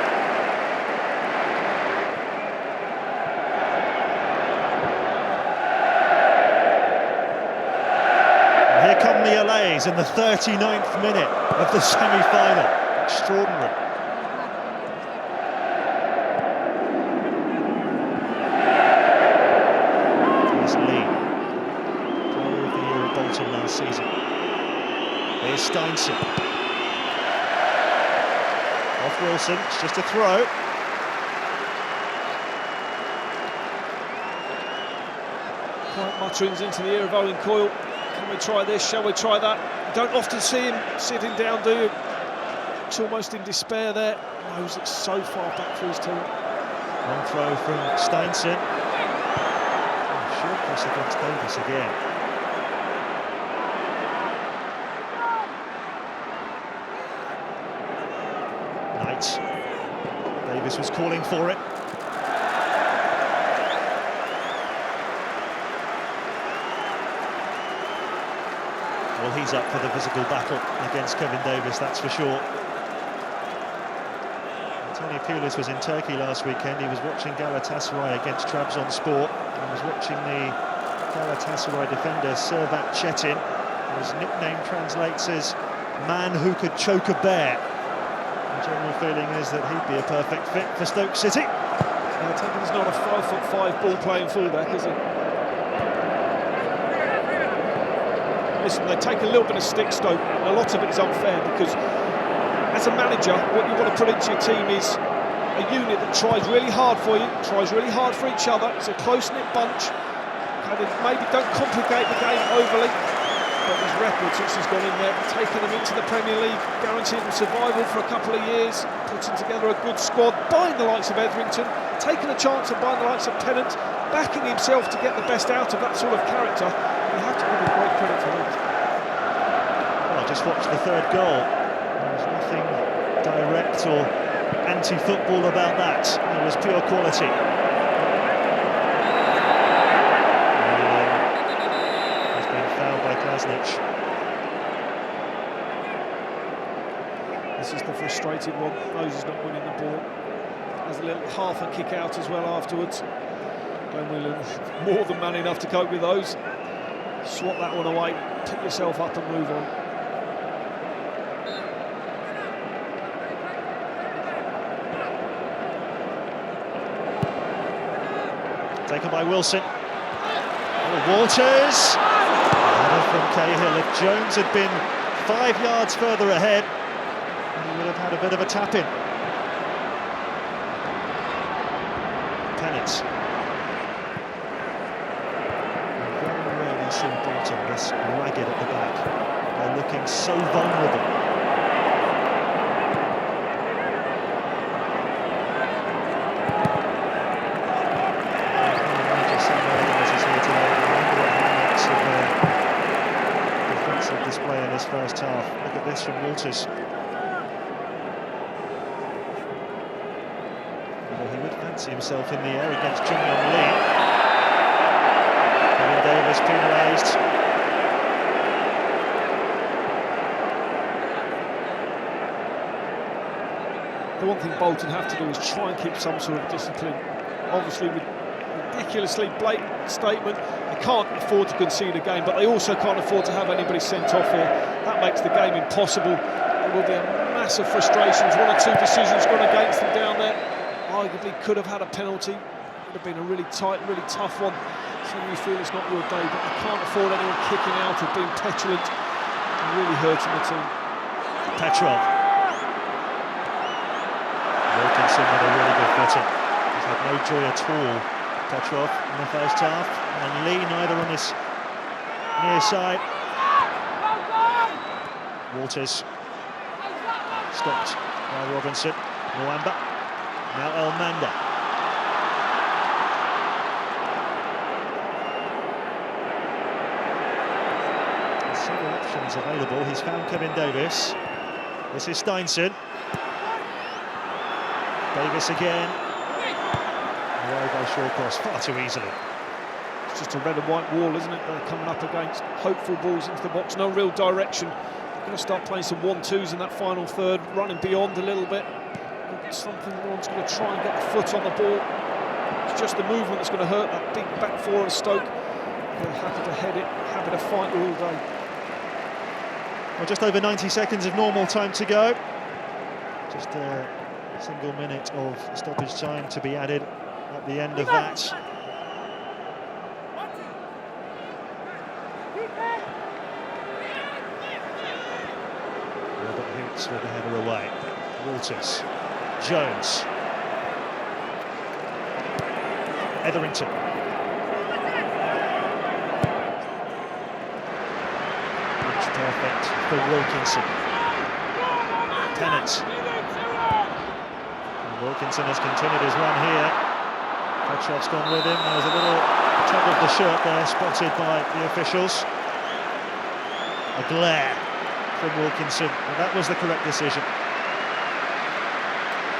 Here come the allays in the 39th minute of the semi-final. Extraordinary. Here's Lee, player of the year at Bolton last season. Here's Steinson. Off Wilson, it's just a throw. Quiet mutterings into the ear of Owen Coyle. Can we try this? Shall we try that? You don't often see him sitting down, do you? It's almost in despair there. Knows it's so far back for his team. Long throw from Steinson. Short cross against Davis again. calling for it. Well, he's up for the physical battle against Kevin Davies, that's for sure. Tony Pulis was in Turkey last weekend. He was watching Galatasaray against Trabzonspor. He was watching the Galatasaray defender Servat Çetin. His nickname translates as "man who could choke a bear." The general feeling is that he'd be a perfect fit for Stoke City. I take it he's not a 5'5" ball-playing fullback, is he? Listen, they take a little bit of stick, Stoke, and a lot of it is unfair because as a manager, what you want to put into your team is a unit that tries really hard for you, tries really hard for each other. It's a close-knit bunch. Kind of maybe don't complicate the game overly, but his record since he's gone in there, taking them into the Premier League, guaranteeing them survival for a couple of years, putting together a good squad, buying the likes of Etherington, taking a chance of buying the likes of Tennant, backing himself to get the best out of that sort of character. You have to give him great credit for that. Well, just watch the third goal. There's nothing direct or anti-football about that. It was pure quality. He's been fouled by Klasnic. This is the frustrated one. Knows he's not winning the ball. Has a little half a kick out as well afterwards. Glenn Whelan more than man enough to cope with those. Swat that one away, pick yourself up and move on. Taken by Wilson. Oh, Walters. Header from Cahill. If Jones had been 5 yards further ahead, he would have had a bit of a tap-in. Tennant. Very rarely seen Bolton this ragged at the back. They're looking so vulnerable. Display in this first half. Look at this from Walters. Well, he would fancy himself in the air against Jung Yong Lee. Kevin Davies penalised. The one thing Bolton have to do is try and keep some sort of discipline. Obviously, with ridiculously blatant statement, they can't afford to concede a game, but they also can't afford to have anybody sent off here. That makes the game impossible. There will be a massive frustrations. 1 or 2 decisions gone against them down there. Arguably could have had a penalty. Would have been a really tight, really tough one. So you feel it's not your day, but they can't afford anyone kicking out or being petulant and really hurting the team. Petrov. Wilkinson with a really good footing. He's had no joy at all. Petrov in the first half, and Lee neither on his near side. Walters stopped by Robinson. Mwamba, now Elmander. There's several options available. He's found Kevin Davies. This is Steinson. Davies again. Away by Shawcross far too easily. It's just a red and white wall, isn't it? They're coming up against hopeful balls into the box, no real direction. They're going to start playing some 1-2s in that final third, running beyond a little bit. Something one's going to try and get the foot on the ball. It's just the movement that's going to hurt that big back four of Stoke. They're happy to head it, happy to fight all day. Well, just over 90 seconds of normal time to go. Just a single minute of stoppage time to be added at the end of that. Robert Hoots with the header away. Walters, Jones, Etherington. Pitch perfect for Wilkinson. Tennant. Wilkinson has continued his run here. Petrov's gone with him. There was a little tug of the shirt there, spotted by the officials. A glare from Wilkinson, and that was the correct decision.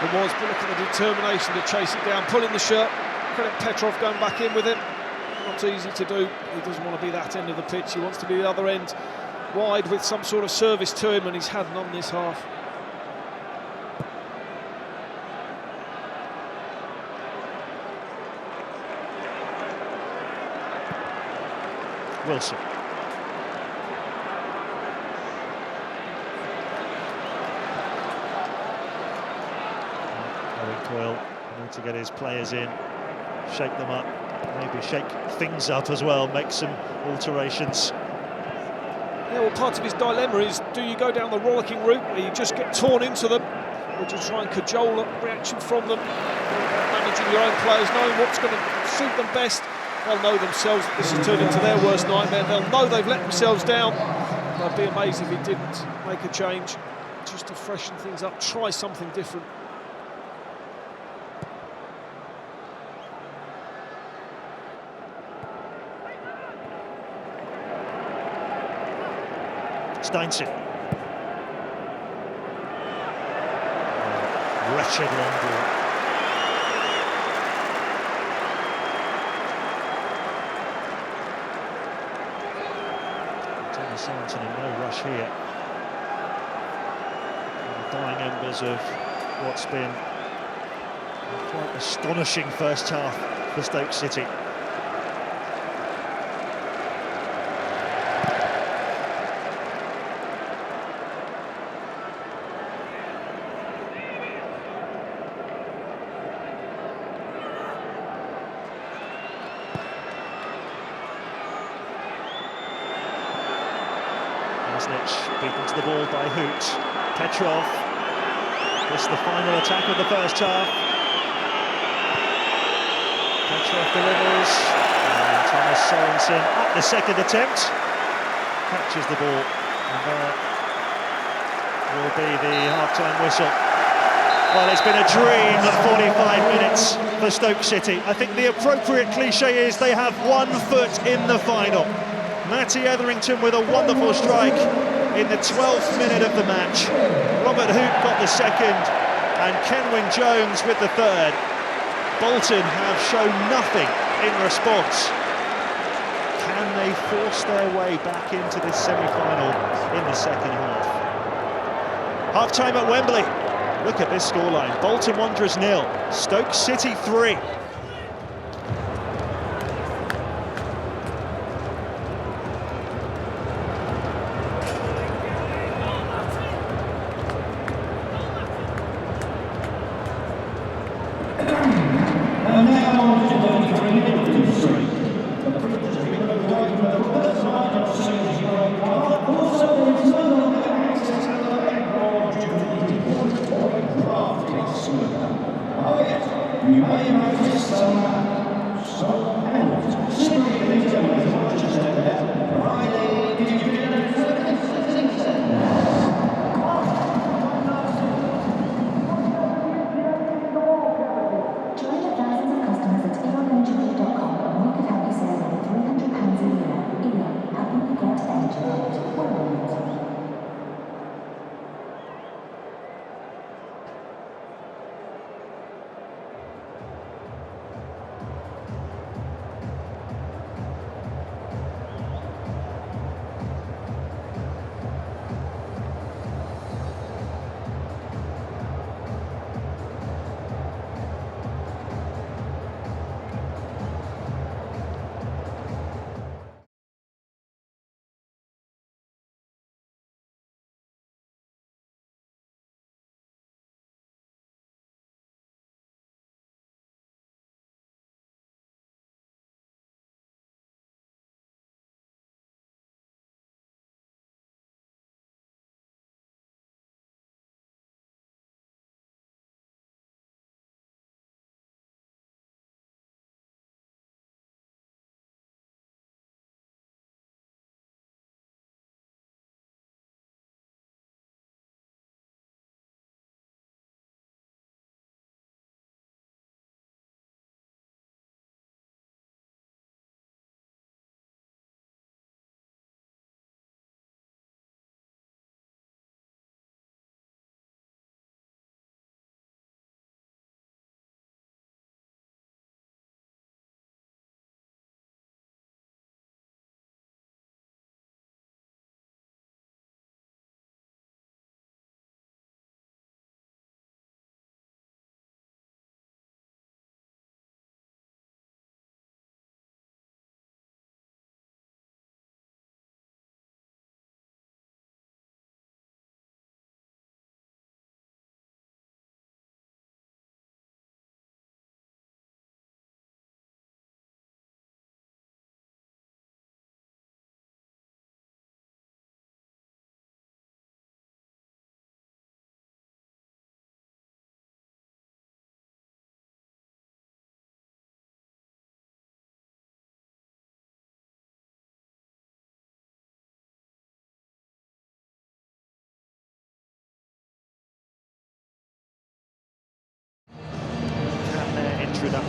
There was, but look at the determination to chase it down, pulling the shirt. Credit Petrov going back in with it. Not easy to do. He doesn't want to be that end of the pitch. He wants to be the other end, wide with some sort of service to him, and he's had none this half. Wilson. Owen Coyle need to get his players in, shake them up, maybe shake things up as well, make some alterations. Yeah, well, part of his dilemma is, do you go down the rollicking route where you just get torn into them, or do you try and cajole a reaction from them? Managing your own players, knowing what's going to suit them best. They'll know themselves that this has turned into their worst nightmare. They'll know they've let themselves down. I'd be amazed if he didn't make a change, just to freshen things up, try something different. Steinson. Wretched long ball. Southampton in no rush here. The dying embers of what's been a quite astonishing first half for Stoke City. Beaten to the ball by Hoot. Petrov. This is the final attack of the first half. Petrov delivers. And Thomas Sorensen at the second attempt. Catches the ball. And there will be the half-time whistle. Well, it's been a dream of 45 minutes for Stoke City. I think the appropriate cliche is they have 1 foot in the final. Matty Etherington with a wonderful strike in the 12th minute of the match. Robert Hoot got the second, and Kenwyne Jones with the third. Bolton have shown nothing in response. Can they force their way back into this semi-final in the second half? Half-time at Wembley. Look at this scoreline. Bolton Wanderers 0, Stoke City 3. You may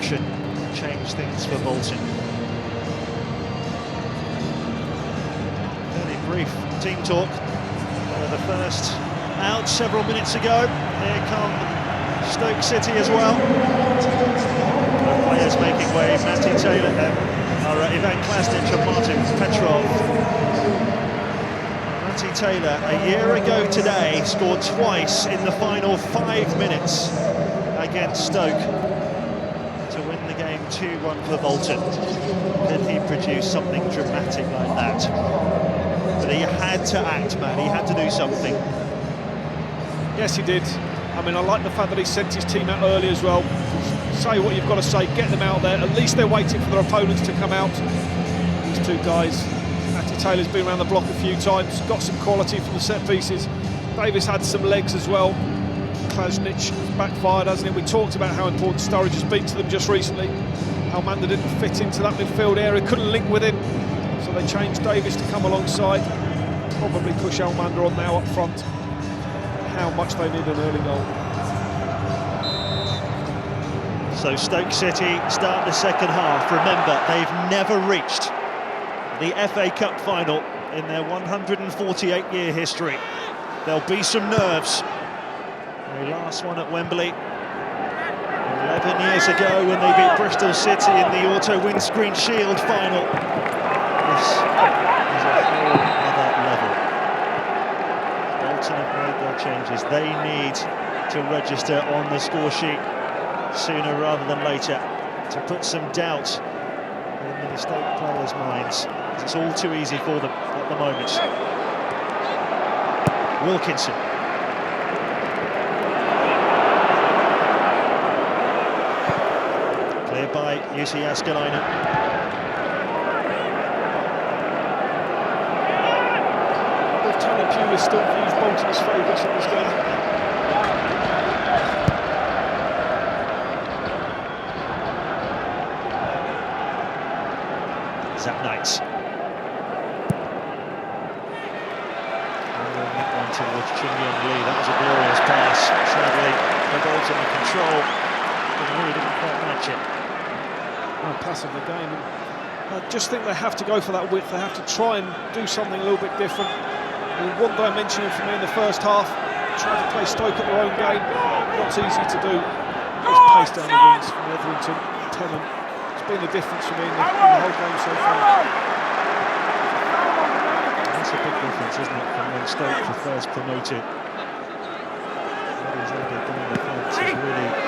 action changed things for Bolton. Fairly brief team talk. The first out several minutes ago. Here come Stoke City as well. Players making way. Matty Taylor, Ivan Klasnic and Martin Petrov. Matty Taylor, a year ago today, scored twice in the final 5 minutes against Stoke to win the game 2-1 for Bolton. Could he produce something dramatic like that? But he had to act, man. He had to do something. Yes, he did. I mean, I like the fact that he sent his team out early as well. Say what you've got to say, get them out there. At least they're waiting for their opponents to come out. These two guys. Matty Taylor's been around the block a few times, got some quality from the set pieces. Davis had some legs as well. Klasnic backfired, hasn't it? We talked about how important Sturridge has been to them just recently. Almanda didn't fit into that midfield area, couldn't link with him. So they changed Davis to come alongside. Probably push Almanda on now up front. How much they need an early goal. So Stoke City start the second half. Remember, they've never reached the FA Cup final in their 148-year history. There'll be some nerves. The last one at Wembley 11 years ago when they beat Bristol City in the Auto Windscreen Shield final. This is a whole other level. Bolton have made their changes. They need to register on the score sheet sooner rather than later to put some doubt in the Stoke players' minds. It's all too easy for them at the moment. Wilkinson. Cleared by Jussi Jääskeläinen. Tony Pulis still views Bolton as favourites in this game. Zach Knights. Towards Chin-Young Lee. That was a glorious pass. Sadly, the Bolton in control, but really didn't quite match it. Pass of the game. I just think they have to go for that width. They have to try and do something a little bit different. One-dimensional for me in the first half. Trying to play Stoke at their own game. Not easy to do. Just pace down the wings from Etherington, Tennant. It's been the difference for me in the whole game so far. That's a big difference, isn't it, from when Stoke were first promoted? What he's added down the fence is really a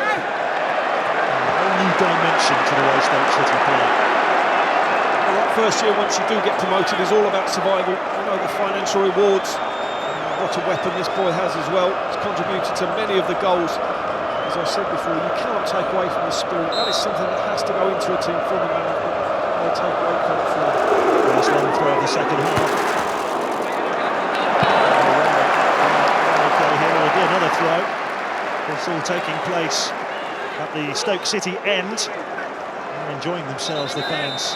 whole new dimension to the way Stoke City play. Well, that first year, once you do get promoted, is all about survival. You know, the financial rewards. What a weapon this boy has as well. It's contributed to many of the goals. As I said before, you cannot take away from the spirit. That is something that has to go into a team from the management. They take great credit for it. Last long throw of the second half. Another throw. It's all taking place at the Stoke City end. They're enjoying themselves, the fans.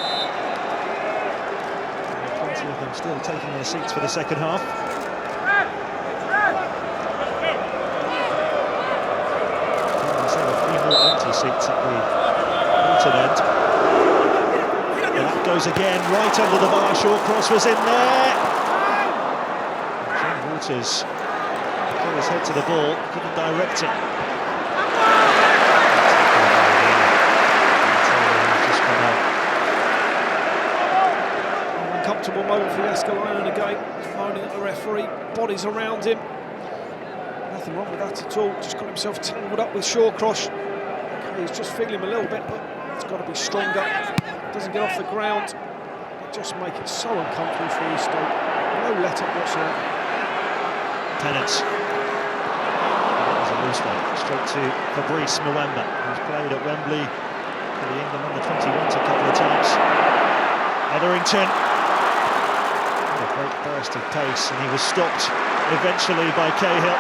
Plenty of them still taking their seats for the second half. There's a few more empty seats at the Bolton end. And that goes again, right under the bar. Shawcross was in there. John Waters his head to the ball, couldn't direct it. Just come out. An uncomfortable moment for Jääskeläinen again. He's moaning at the referee, bodies around him. Nothing wrong with that at all. Just got himself tangled up with Shawcross. Okay, he's just feeling him a little bit, but he's got to be stronger. Doesn't get off the ground. They just make it so uncomfortable for his Stoke. No let up whatsoever. Tennant. Straight to Fabrice Mwamba, who's played at Wembley for the England under-21s a couple of times. Etherington, a great burst of pace, and he was stopped eventually by Cahill.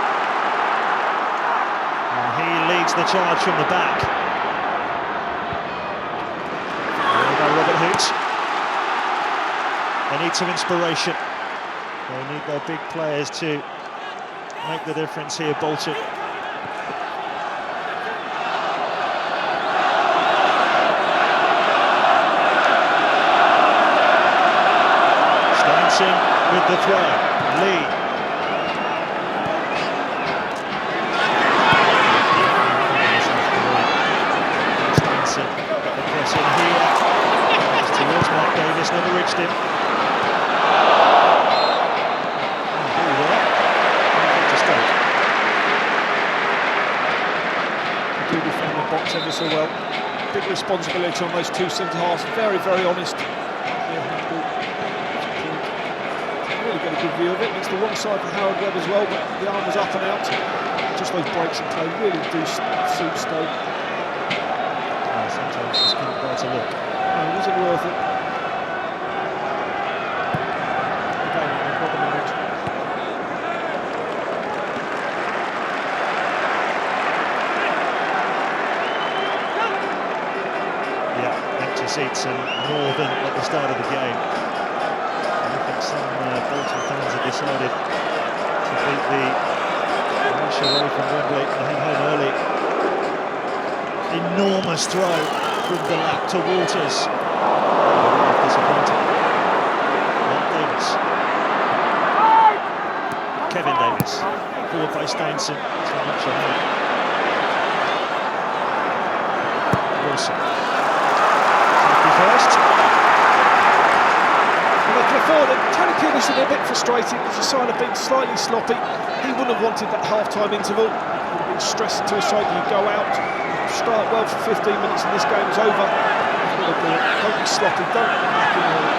And he leads the charge from the back. There by Robert Hoot. They need some inspiration. They need their big players to make the difference here, with the throw. Lee. Stanson got the cross in here. It's towards Mark Davis, never reached him. To Stoke. They do defend the box ever so well. Big responsibility on those two centre-halves, very, very honest. Really get a good view of it. It's the wrong side for Howard Webb as well, but the arm was up and out. Just those breaks in play really do suit Stoke. Sometimes it's not bad to look. No, was it worth it? Again, they've got the manage. Yeah, empty seats in Northern at the start of the game. I think some Bolton fans have decided to beat the rush away from Wembley and head home early. Enormous throw from the lap to Walters. Disappointing. Mark Davis. Kevin Davis. Forward by Steinson. Too much on him. Wilson. Safety first. And they can afford it. Tony Pulis is a bit frustrated. It's a sign of being slightly sloppy. He wouldn't have wanted that half-time interval. He would have been stressed to his side. You go out, start well for 15 minutes and this game is over. Don't be sloppy, don't let them back in there.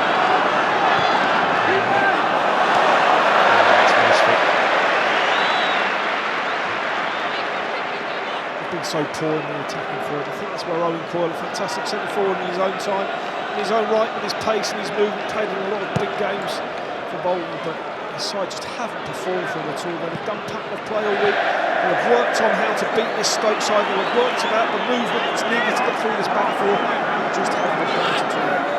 They've been so poor in the attacking forward. I think that's where Owen Coyle, a fantastic centre forward in his own time, in his own right, with his pace and his movement, played in a lot of big games for Bolton, but his side just haven't performed for him at all. They've done pattern of play all week. They've worked on how to beat this Stoke side. They've worked about the movement that's needed to get through this back four. Just haven't been able to do it.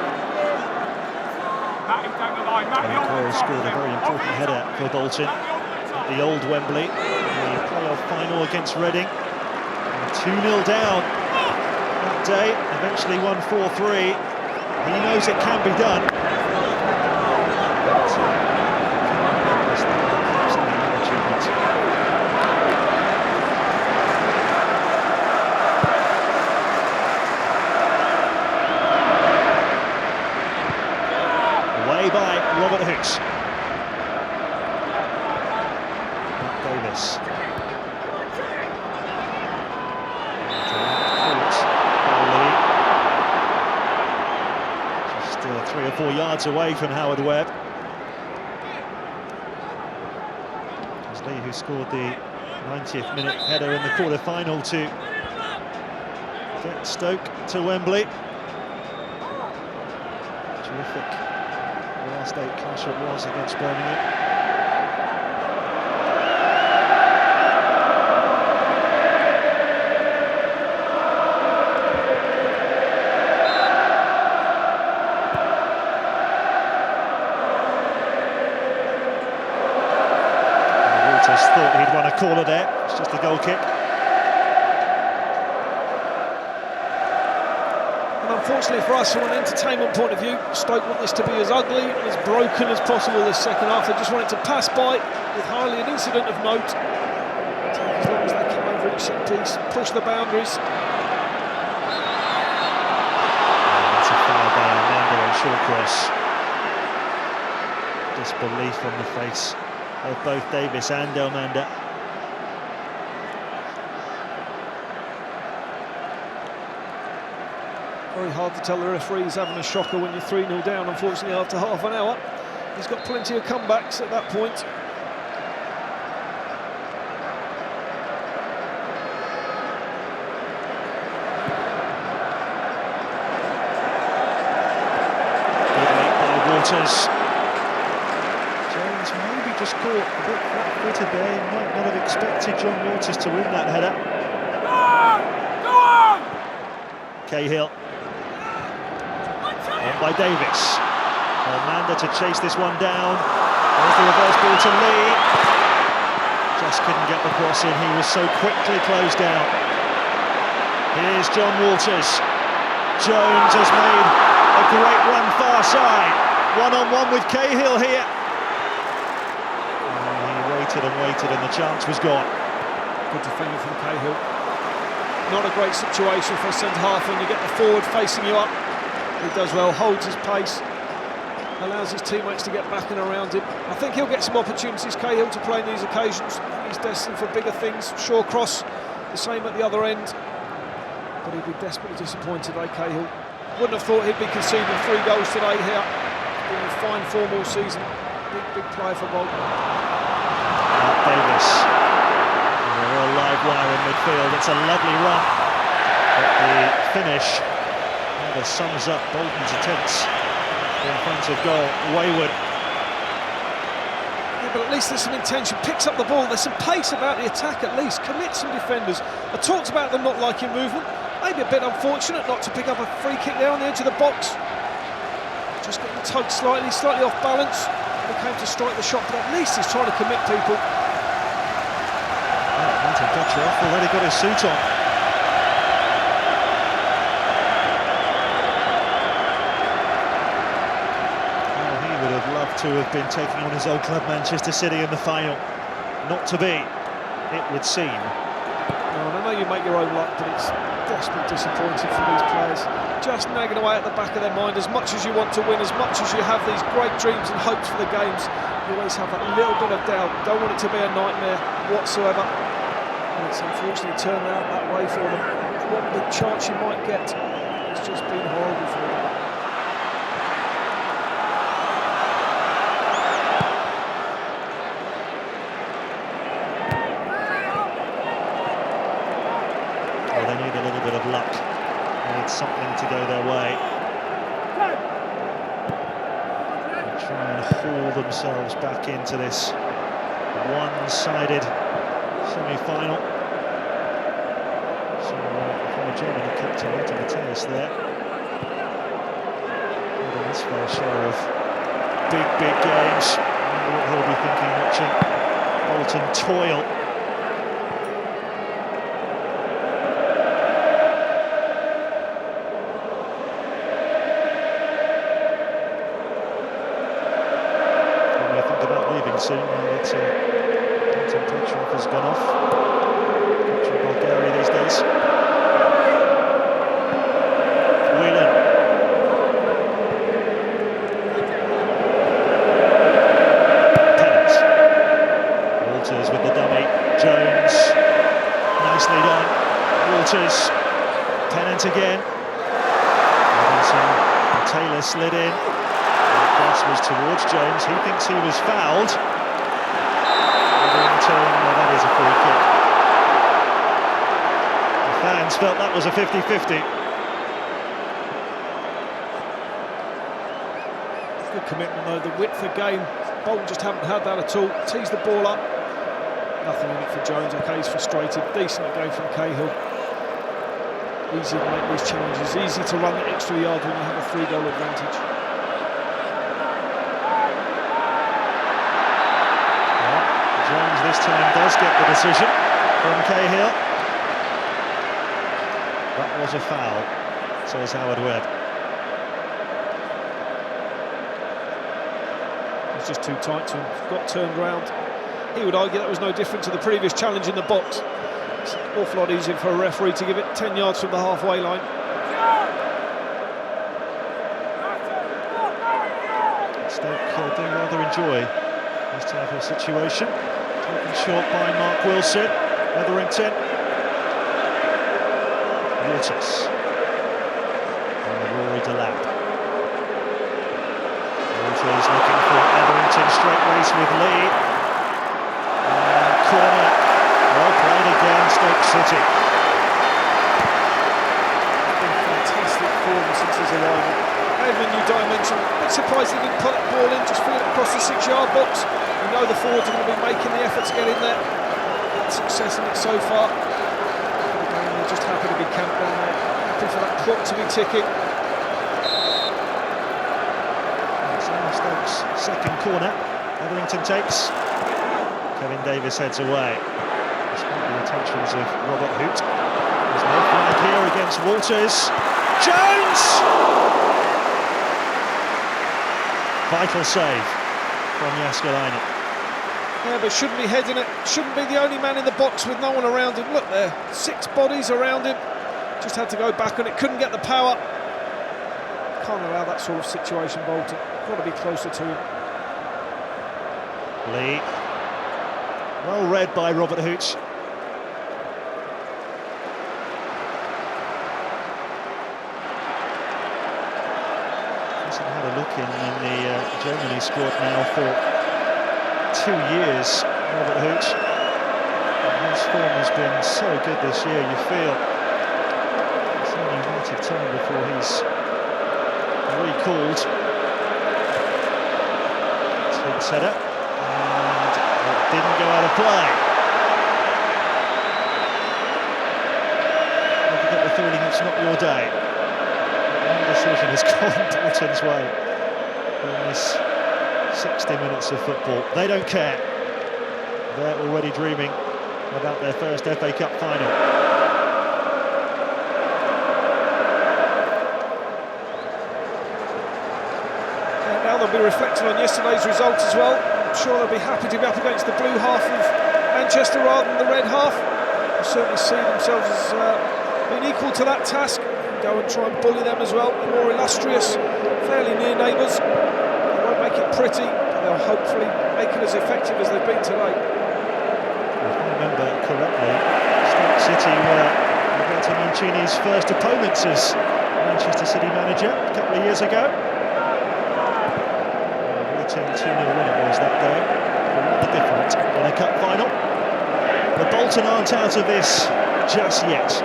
Coyle scored a very important header for Bolton at the old Wembley in the playoff final against Reading. 2-0 down that day, eventually won 4-3. He knows it can be done. By Robert Hicks. Davis. Just 3 or 4 yards away from Howard Webb. It was Lee who scored the 90th minute header in the quarter-final to get Stoke to Wembley. Terrific. Last 8 clash it was against Birmingham. Walters thought he'd won a corner there. It's just a goal kick. Unfortunately for us, from an entertainment point of view, Stoke want this to be as ugly and as broken as possible this second half. They just want it to pass by with hardly an incident of note. Take as long as they come over each set piece, push the boundaries. That's a foul by Amanda on short cross. Disbelief on the face of both Davis and Elmander. Very hard to tell the referee he's having a shocker when you're 3-0 down, unfortunately, after half an hour. He's got plenty of comebacks at that point. Good lead by Walters. Jones maybe just caught a bit flat-footed there. He might not have expected John Walters to win that header. Go on! Cahill. On by Davis. Amanda to chase this one down. There's the reverse ball to Lee. Just couldn't get the cross in. He was so quickly closed down. Here's John Walters. Jones has made a great run far side. One-on-one with Cahill here. and the chance was gone. Good defending from Cahill. Not a great situation for a centre-half when you get the forward facing you up. He does well, holds his pace, allows his teammates to get back and around him. I think he'll get some opportunities, Cahill, to play in these occasions. He's destined for bigger things. Shawcross, the same at the other end. But he'd be desperately disappointed today, Cahill. Wouldn't have thought he'd be conceding 3 goals today here. Been in fine form all season. Big play for Bolton. Davis. A real live wire in midfield. It's a lovely run. But the finish never sums up Bolton's attempts in front of goal. Wayward. Yeah, but at least there's some intention. Picks up the ball. There's some pace about the attack at least. Commits some defenders. I talked about them not liking movement. Maybe a bit unfortunate not to pick up a free kick there on the edge of the box. Just getting tugged slightly off balance. He came to strike the shot, but at least he's trying to commit people. Martin Dutcher already got his suit on. Well, he would have loved to have been taking on his old club Manchester City in the final. Not to be, it would seem. No, and I know you make your own luck, but it's desperately disappointing for these players. Just nagging away at the back of their mind. As much as you want to win, as much as you have these great dreams and hopes for the games, you always have that little bit of doubt. Don't want it to be a nightmare whatsoever. And it's unfortunately turned out that way for them. One big chance you might get, it's just been horrible for them. They need a little bit of luck. They need something to go their way. They try and haul themselves back into this one-sided semi-final. So former German captain Martin Matthäus there. Getting his fair share of big games. I wonder what he'll be thinking watching Bolton toil. Soon, and Bolton Petrov has gone off. Coaching Bulgaria these days. Whelan. Pennant. Walters with the dummy. Jones. Nicely done. Walters. Pennant again. Robinson. Taylor slid in. The pass was towards Jones. He thinks he was fouled. That is a free kick. The fans felt that was a 50-50. Good commitment though, the width again. Bolton just haven't had that at all. Tees the ball up. Nothing in it for Jones. Okay, he's frustrated. Decent game from Cahill. Easy to make these challenges. Easy to run the extra yard when you have a 3-goal advantage. Jones this time does get the decision from Cahill. That was a foul, says Howard Webb. It's just too tight to him. Got turned round. He would argue that was no different to the previous challenge in the box. It's an awful lot easier for a referee to give it 10 yards from the halfway line. Stoke do rather enjoy this type of situation. Taken short by Mark Wilson. Etherington. Walters. And Rory Delap. Walters looking for Etherington, straight race with Lee. Corner. Well played again, Stoke City. Been fantastic form since his arrival. Gave him a new dimension. A bit surprised he didn't put that ball in, just feel it across the 6-yard box. We know the forwards are going to be making the effort to get in there. Success in it so far. Again, they're just happy to be camped down there. Happy for that clock to be ticking. Stoke's second corner. Etherington takes. Kevin Davis heads away. Despite the attentions of Robert Hoot. There's no flag here against Walters. Jones! Vital save from Jääskeläinen. Yeah, but shouldn't be heading it. Shouldn't be the only man in the box with no one around him. Look there, 6 bodies around him. Just had to go back on it. Couldn't get the power. Can't allow that sort of situation, Bolton. Got to be closer to him. Lee. Well read by Robert Hoots. Hasn't had a look in the Germany squad now for 2 years, Robert Hoots. And his form has been so good this year, you feel. It's only a matter of time before he's recalled. It's header, and it didn't go out of play. You get the feeling it's not your day. One decision has gone Bolton's way in this 60 minutes of football. They don't care. They're already dreaming about their first FA Cup final. Now they'll be reflecting on yesterday's result as well. I'm sure they'll be happy to be up against the blue half of Manchester rather than the red half. They'll certainly see themselves as being equal to that task. Go and try and bully them as well. The more illustrious, fairly near neighbours. They won't make it pretty, but they'll hopefully make it as effective as they've been today. If I remember correctly, Stoke City were Roberto Mancini's first opponents as Manchester City manager a couple of years ago. 2-0 win it was that day, rather different in a cup final. But Bolton aren't out of this just yet. They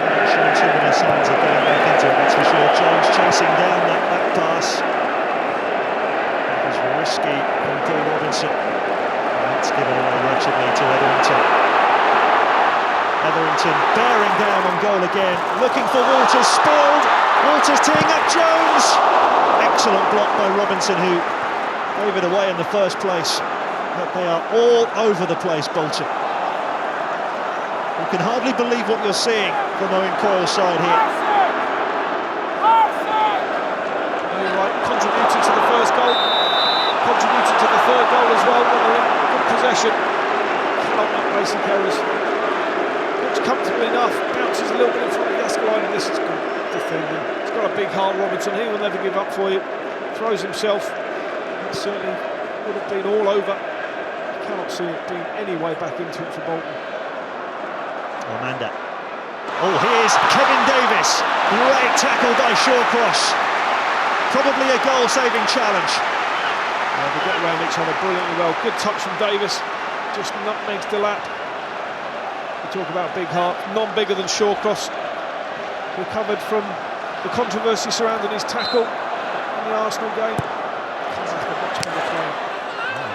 haven't shown too many signs of getting back into it, that's for sure. Jones chasing down that pass. It was risky from Paul Robinson. And that's given away wretchedly to Etherington. Etherington bearing down on goal again, looking for Walters, spilled. Walters teeing up Jones. Excellent block by Robinson, who gave it away in the first place. But they are all over the place, Bolton. You can hardly believe what you're seeing from Owen Coyle's side here. You're right, contributed to the first goal, contributed to the third goal as well when they're in good possession. Cannot make basic errors. Looks comfortable enough, bounces a little bit in front of the line, and this is good defending. He's got a big heart, Robinson. He will never give up for you. Throws himself. That certainly would have been all over. Cannot see it being any way back into it for Bolton. Amanda. Oh, here's Kevin Davis. Great tackle by Shawcross. Probably a goal-saving challenge. They get around each other brilliantly well. Good touch from Davis. Just nutmegs the lap. We talk about big heart. None bigger than Shawcross. Recovered from the controversy surrounding his tackle in the Arsenal game.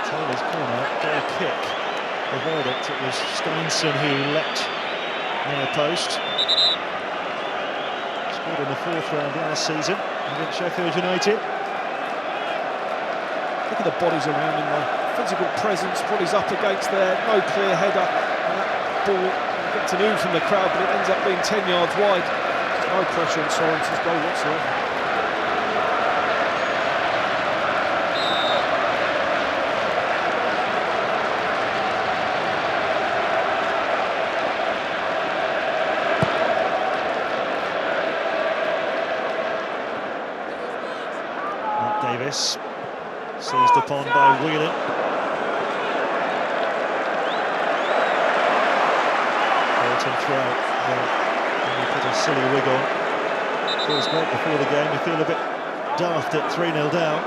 Taylor's corner, goal kick. The verdict, it was Steinson who leapt near post. Scored in the 4th round last season against Sheffield United. Look at the bodies around him though. Physical presence, what he's up against there. No clear header. And that ball gets an ooh from the crowd, but it ends up being 10 yards wide. No pressure on Sorensen's goal whatsoever. Davis, seized upon by Whelan. Bolton throw. He put a silly wig on. Feels great before the game. You feel a bit daft at 3-0 down.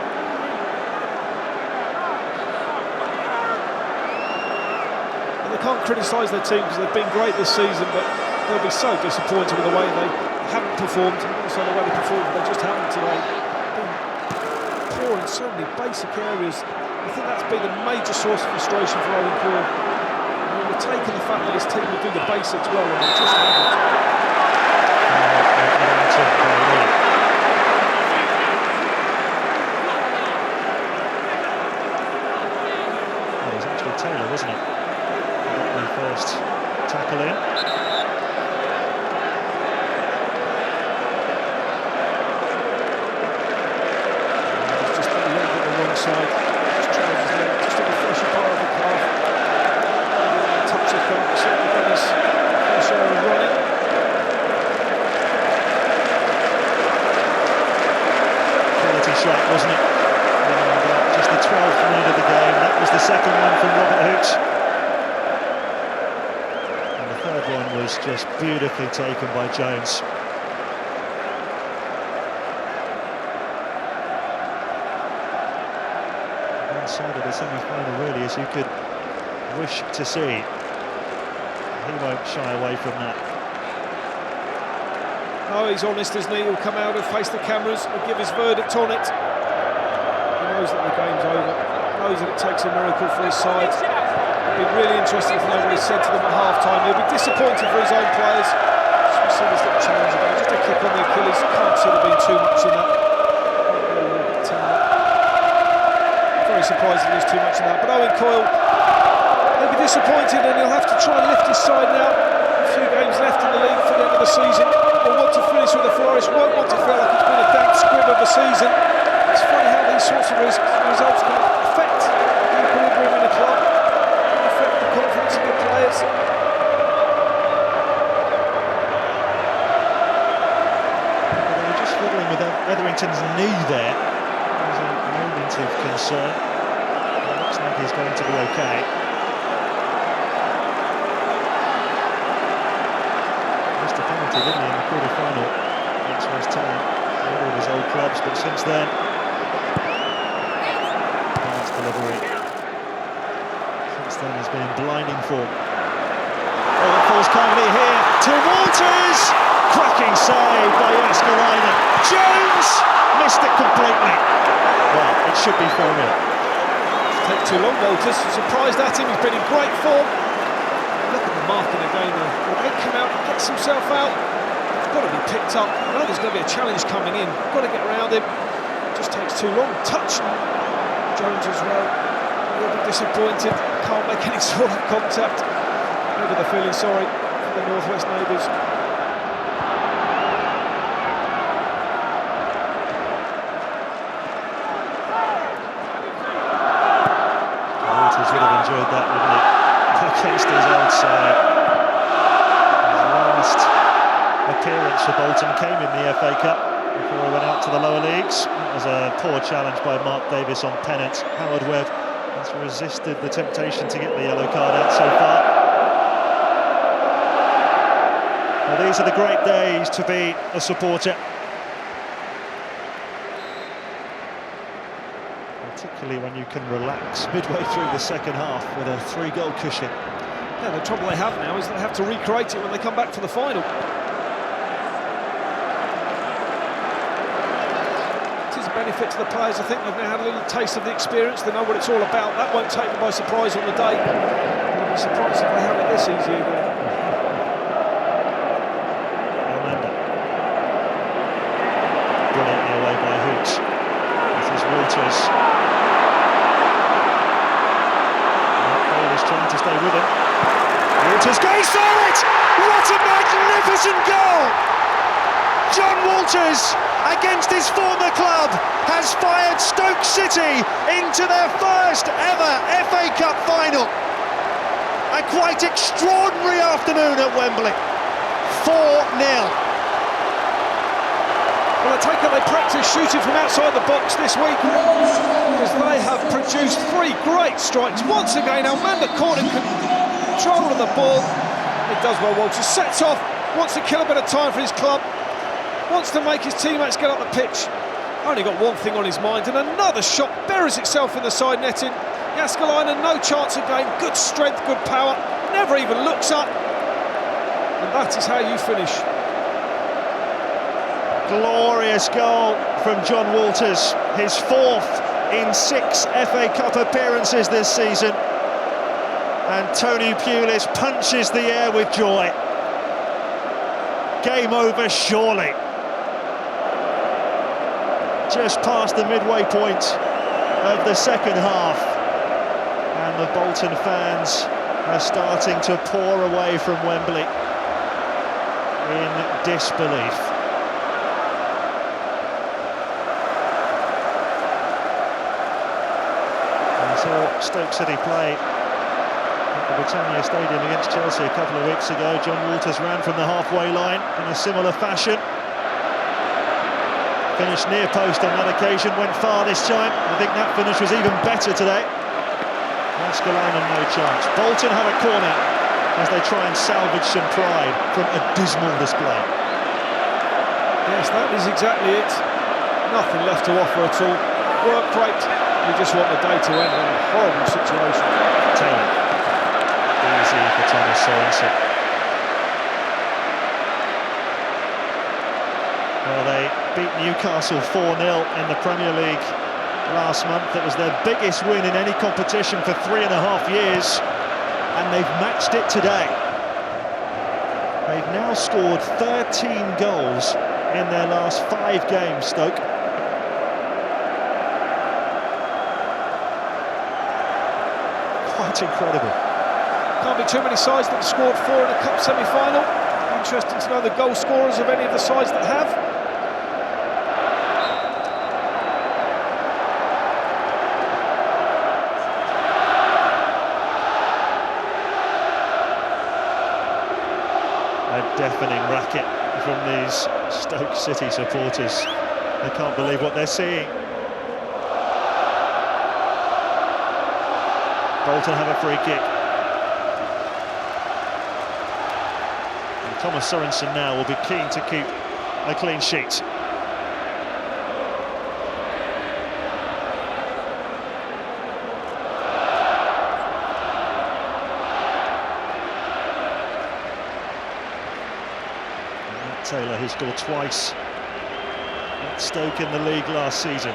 And they can't criticise their team because they've been great this season, but they'll be so disappointed with the way they haven't performed, and also the way they performed, they just haven't today. In so many basic areas. I think that's been a major source of frustration for Owen Coyle. We're taking the fact that his team will do the basics well, and they just haven't. It was actually Taylor, wasn't it? He got the first tackle in. Just tries his leg, just to refresh penalty shot, wasn't it? And just the 12th minute of the game. That was the second one from Robert Hooch. And the third one was just beautifully taken by Jones. One side of the semi-final really, as you could wish to see. He won't shy away from that. Oh, he's honest, isn't he? He'll come out and face the cameras and give his verdict on it. He knows that the game's over. He knows that it takes a miracle for his side. It'll be really interesting to know what he said to them at half-time. He'll be disappointed for his own players. Just we see this little challenge again. Just a kick on the Achilles. Can't see there being too much in that. Very surprised that there's too much in that. But Owen Coyle, he'll be disappointed and he'll have to try and lift his side now. A few games left in the league for the end of the season. He'll want to finish with a flourish, won't want to feel like it's been a damp squib of a season. It's funny how these sorts of results can affect the equilibrium in a club, affect the confidence of the players. Well, they were just fiddling with Etherington's knee there. There was a moment of concern. It looks like he's going to be okay. Didn't he, in the quarter-final against West Ham, one of his old clubs, but since then, nice delivery. Since then, he's been in blinding form. Oh, it falls kindly here to Walters! Cracking save by Escalina. Jones missed it completely. Well, it should be 4-0. Take too long, Walters. Surprised at him. He's been in great form. Look at the marking again. When he come out and gets himself out, it's got to be picked up. I know there's going to be a challenge coming in. Got to get around him. It just takes too long. Touch Jones as well. He'll be disappointed. Can't make any sort of contact. Maybe they're feeling sorry for the Northwest neighbours. Walters would have enjoyed that, wouldn't he? Against his old side. His last appearance for Bolton came in the FA Cup before he went out to the lower leagues. It was a poor challenge by Mark Davis on penalty. Howard Webb has resisted the temptation to get the yellow card out so far. Well, these are the great days to be a supporter. Particularly when you can relax midway through the second half with a 3-goal cushion. Yeah, the trouble they have now is they have to recreate it when they come back for the final. It is a benefit to the players. I think they've now had a little taste of the experience. They know what it's all about. That won't take them by surprise on the day. I'll be surprised if they have it this easy again. Brilliantly away by Hooch. This is Walters. Trying to stay with him. Walters goes for it! What a magnificent goal! John Walters, against his former club, has fired Stoke City into their first ever FA Cup final. A quite extraordinary afternoon at Wembley. 4-0. Well, I take it they practice shooting from outside the box this week because they have produced 3 great strikes. Once again, Almanda caught in control of the ball. It does well. Walters sets off, wants to kill a bit of time for his club, wants to make his teammates get up the pitch. Only got one thing on his mind, and another shot buries itself in the side netting. Escalina, no chance again. Good strength, good power, never even looks up. And that is how you finish. Glorious goal from John Walters, his 4th in 6 FA Cup appearances this season. And Tony Pulis punches the air with joy. Game over, surely. Just past the midway point of the second half. And the Bolton fans are starting to pour away from Wembley in disbelief. Saw Stoke City play at the Britannia Stadium against Chelsea a couple of weeks ago. John Walters ran from the halfway line in a similar fashion. Finished near post on that occasion, went far this time. I think that finish was even better today. Mascherano no chance. Bolton have a corner as they try and salvage some pride from a dismal display. Yes, that is exactly it. Nothing left to offer at all. Work rate, you just want the day to end in a horrible situation. Taylor. Easy for Thomas Sorensen. Well, they beat Newcastle 4-0 in the Premier League last month. It was their biggest win in any competition for 3.5 years, and they've matched it today. They've now scored 13 goals in their last 5 games, Stoke. Quite incredible. Can't be too many sides that have scored 4 in a cup semi-final. Interesting to know the goal scorers of any of the sides that have. A deafening racket from these Stoke City supporters. They can't believe what they're seeing. Bolton have a free kick. And Thomas Sorensen now will be keen to keep a clean sheet. Taylor, who scored twice at Stoke in the league last season.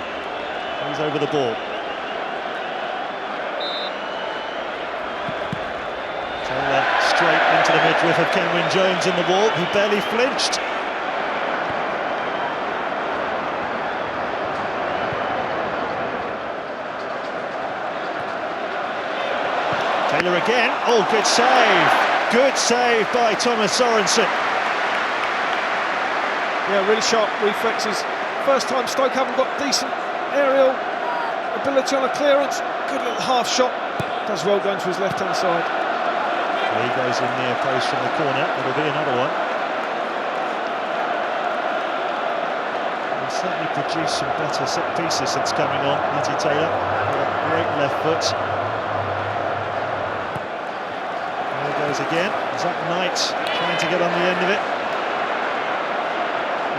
He's over the ball. Taylor straight into the midriff of Kenwyne Jones in the ball, who barely flinched. Taylor again. Oh, good save. Good save by Thomas Sorensen. Yeah, really sharp reflexes. First time Stoke haven't got decent aerial ability on a clearance. Good little half shot. Does well going to his left-hand side. He goes in near post from the corner. It'll be another one. He's certainly produced some better set pieces since coming on, Matty Taylor. Great left foot. There he goes again. Zach Knight trying to get on the end of it.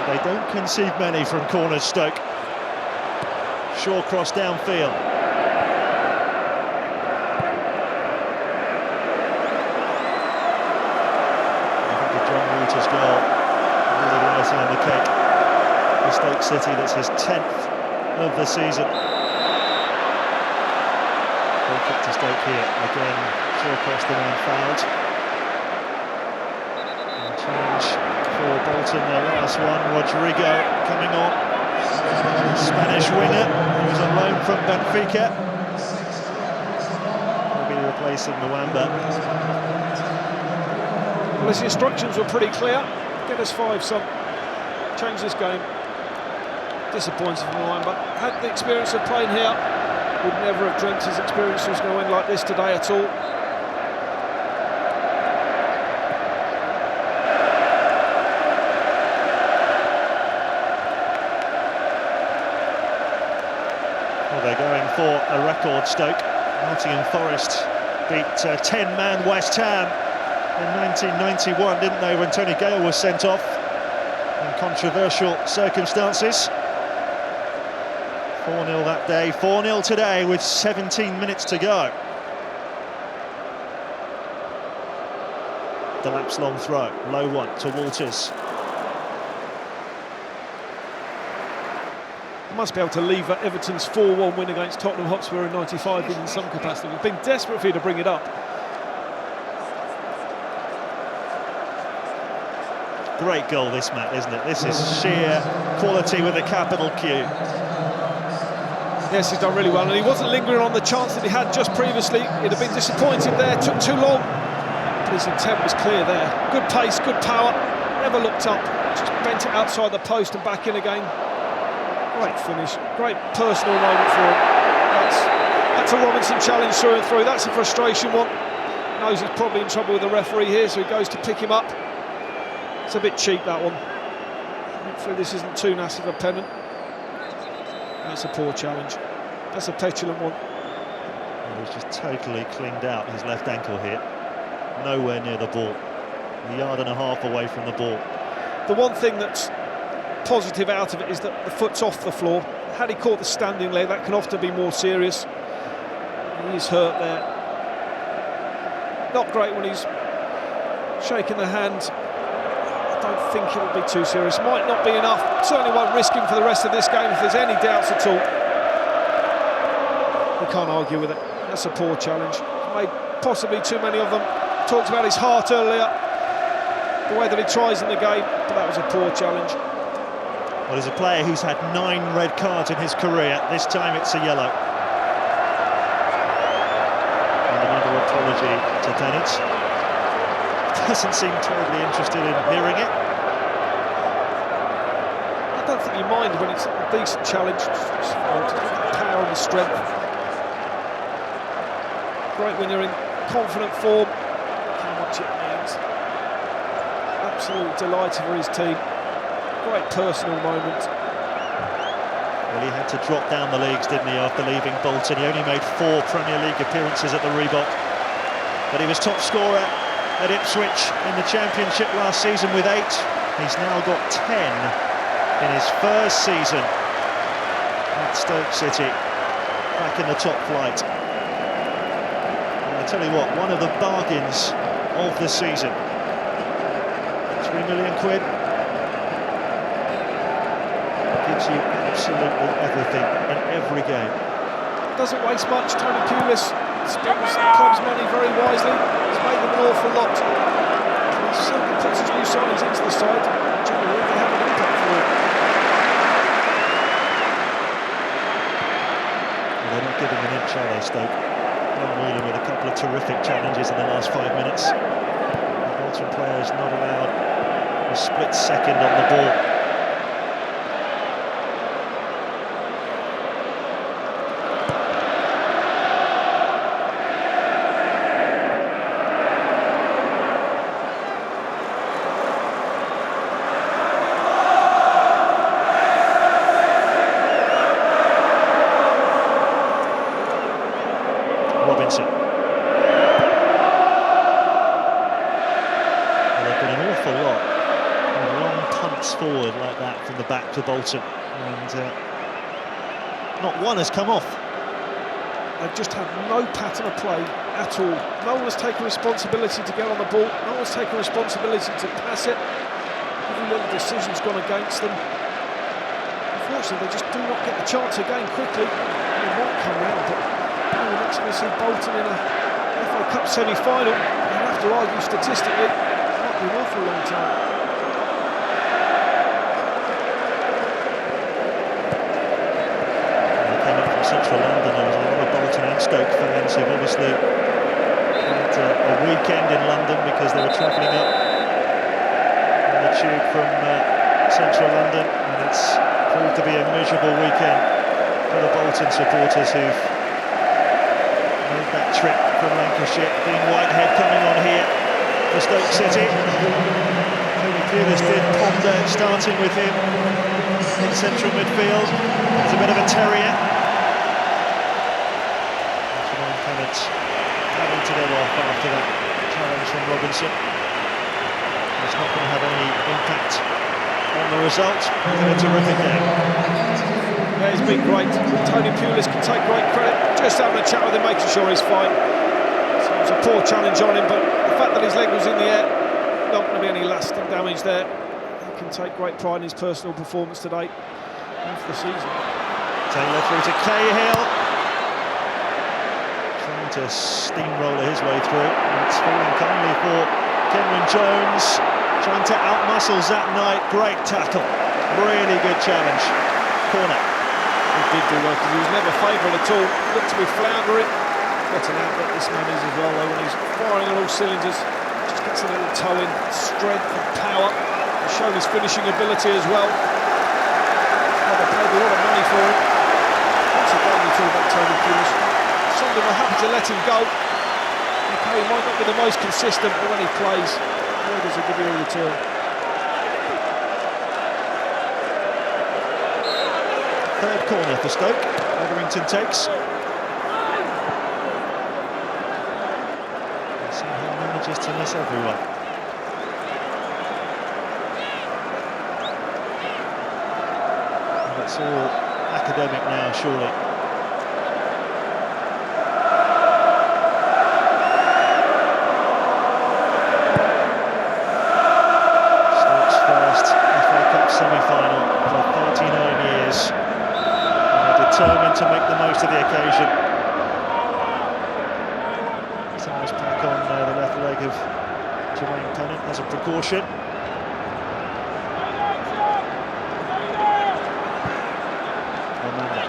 They don't concede many from corners, Stoke. Shaw cross downfield. I think the John Wouters goal really the icing on the cake for Stoke City. That's his 10th of the season. Goal kick to Stoke here. Again, Shaw cross the man fouled. And change for Bolton, their last one. Rodrigo coming on, Spanish winger who's on loan from Benfica. Will be replacing Mwamba. Well, his instructions were pretty clear. Get us 5, son. Change this game. Disappointed from Mwamba. Had the experience of playing here. Would never have dreamt his experience was going to end like this today at all. They're going for a record, Stoke. Nottingham Forest beat 10-man West Ham in 1991, didn't they, when Tony Gale was sent off in controversial circumstances. 4-0 that day, 4-0 today with 17 minutes to go. Delap's long throw, low one to Walters. Must be able to lever Everton's 4-1 win against Tottenham Hotspur in '95 in some capacity. We've been desperate for you to bring it up. Great goal this, Matt, isn't it? This is sheer quality with a capital Q. Yes, he's done really well, and he wasn't lingering on the chance that he had just previously. He'd have been disappointed there, took too long. But his intent was clear there. Good pace, good power, never looked up, just bent it outside the post and back in again. Great finish, great personal moment for him. That's a Robinson challenge through and through. That's a frustration one. Knows he's probably in trouble with the referee here, so he goes to pick him up. It's a bit cheap, that one. Hopefully this isn't too massive a pennant. That's a poor challenge. That's a petulant one. Well, he's just totally cleaned out his left ankle here. Nowhere near the ball. A yard and a half away from the ball. The one thing that's positive out of it is that the foot's off the floor. Had he caught the standing leg, that can often be more serious. He's hurt there. Not great when he's shaking the hand. I don't think it'll be too serious. Might not be enough. Certainly won't risk him for the rest of this game if there's any doubts at all. We can't argue with it. That's a poor challenge. Made possibly too many of them. Talked about his heart earlier, the way that he tries in the game, but that was a poor challenge. Well, as a player who's had 9 red cards in his career, this time it's a yellow. And another apology to Bennett. Doesn't seem terribly interested in hearing it. I don't think you mind when it's a decent challenge. Just the power and the strength. Great when you're in confident form. Look how much it means. Absolutely delighted for his team. Great personal moment. Well, he had to drop down the leagues, didn't he, after leaving Bolton? He only made 4 Premier League appearances at the Reebok, but he was top scorer at Ipswich in the Championship last season with 8. He's now got 10 in his first season at Stoke City, back in the top flight. And I tell you what, one of the bargains of the season. 3 million quid. Gives you absolutely everything in every game. Doesn't waste much. Tony Pulis spends the club's money very wisely. He's made them an awful lot. He certainly puts his new signings into the side. Generally, they have an impact for him. Well, they're not giving an inch, are they, Stoke? Whelan with a couple of terrific challenges in the last 5 minutes. The Bolton players not allowed a split second on the ball. Robinson. Well, there've been an awful lot of long punts forward like that from the back to Bolton, and not one has come off. They've just had no pattern of play at all. No one has taken responsibility to get on the ball. No one's taken responsibility to pass it. Every little decision's gone against them. Unfortunately, they just do not get the chance again quickly. They might come round, but we're next going to see Bolton in a FA Cup semi-final. You have to argue statistically, it might be an awful long time. They came up from central London. There was a lot of Bolton and Stoke fans who've obviously had a weekend in London because they were travelling up on the tube from central London, and it's proved to be a miserable weekend for the Bolton supporters who've made that trip from Lancashire. Dean Whitehead coming on here for Stoke City. Tony Pulis did ponder starting with him in central midfield. He's a bit of a terrier. Jermaine Pennant having to go off after that challenge from Robinson. It's not going to have any impact on the result. He's had a terrific game. Yeah, he's been great. Tony Pulis can take great credit. Just having a chat with him, making sure he's fine. So it was a poor challenge on him, but the fact that his leg was in the air, not going to be any lasting damage there. He can take great pride in his personal performance today and for the season. Taylor through to Cahill. Trying to steamroller his way through. It's falling kindly for Cameron Jones. Trying to outmuscle Zat Knight. Great tackle. Really good challenge. Corner. He did do well because he was never favoured at all. Looked to be floundering. What an outlet this man is as well, though, when he's firing on all cylinders. Just gets a little toe in, strength and power. He's shown his finishing ability as well. Well, they paid a lot of money for him. Once again, you talk about Tony Pulis. Sunderland were happy to let him go. Okay, he might not be the most consistent, but when he plays, where does he give you a return? Third corner for Stoke. Etherington takes. Somehow manages to miss everyone. And it's all academic now, surely. Stoke's first FA Cup semi-final for 39 years. Determined to make the most of the occasion. Sometimes pack on the left leg of Jermaine Pennant as a precaution. Amanda.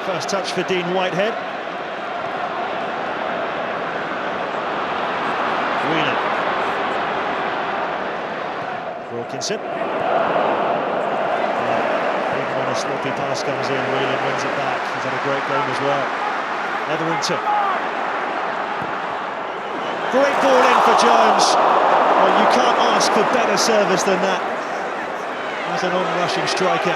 First touch for Dean Whitehead. Whelan. Wilkinson. A sloppy pass comes in, Whelan wins it back. He's had a great game as well. Etherington. Great ball in for Jones. Well, you can't ask for better service than that. As an on-rushing striker.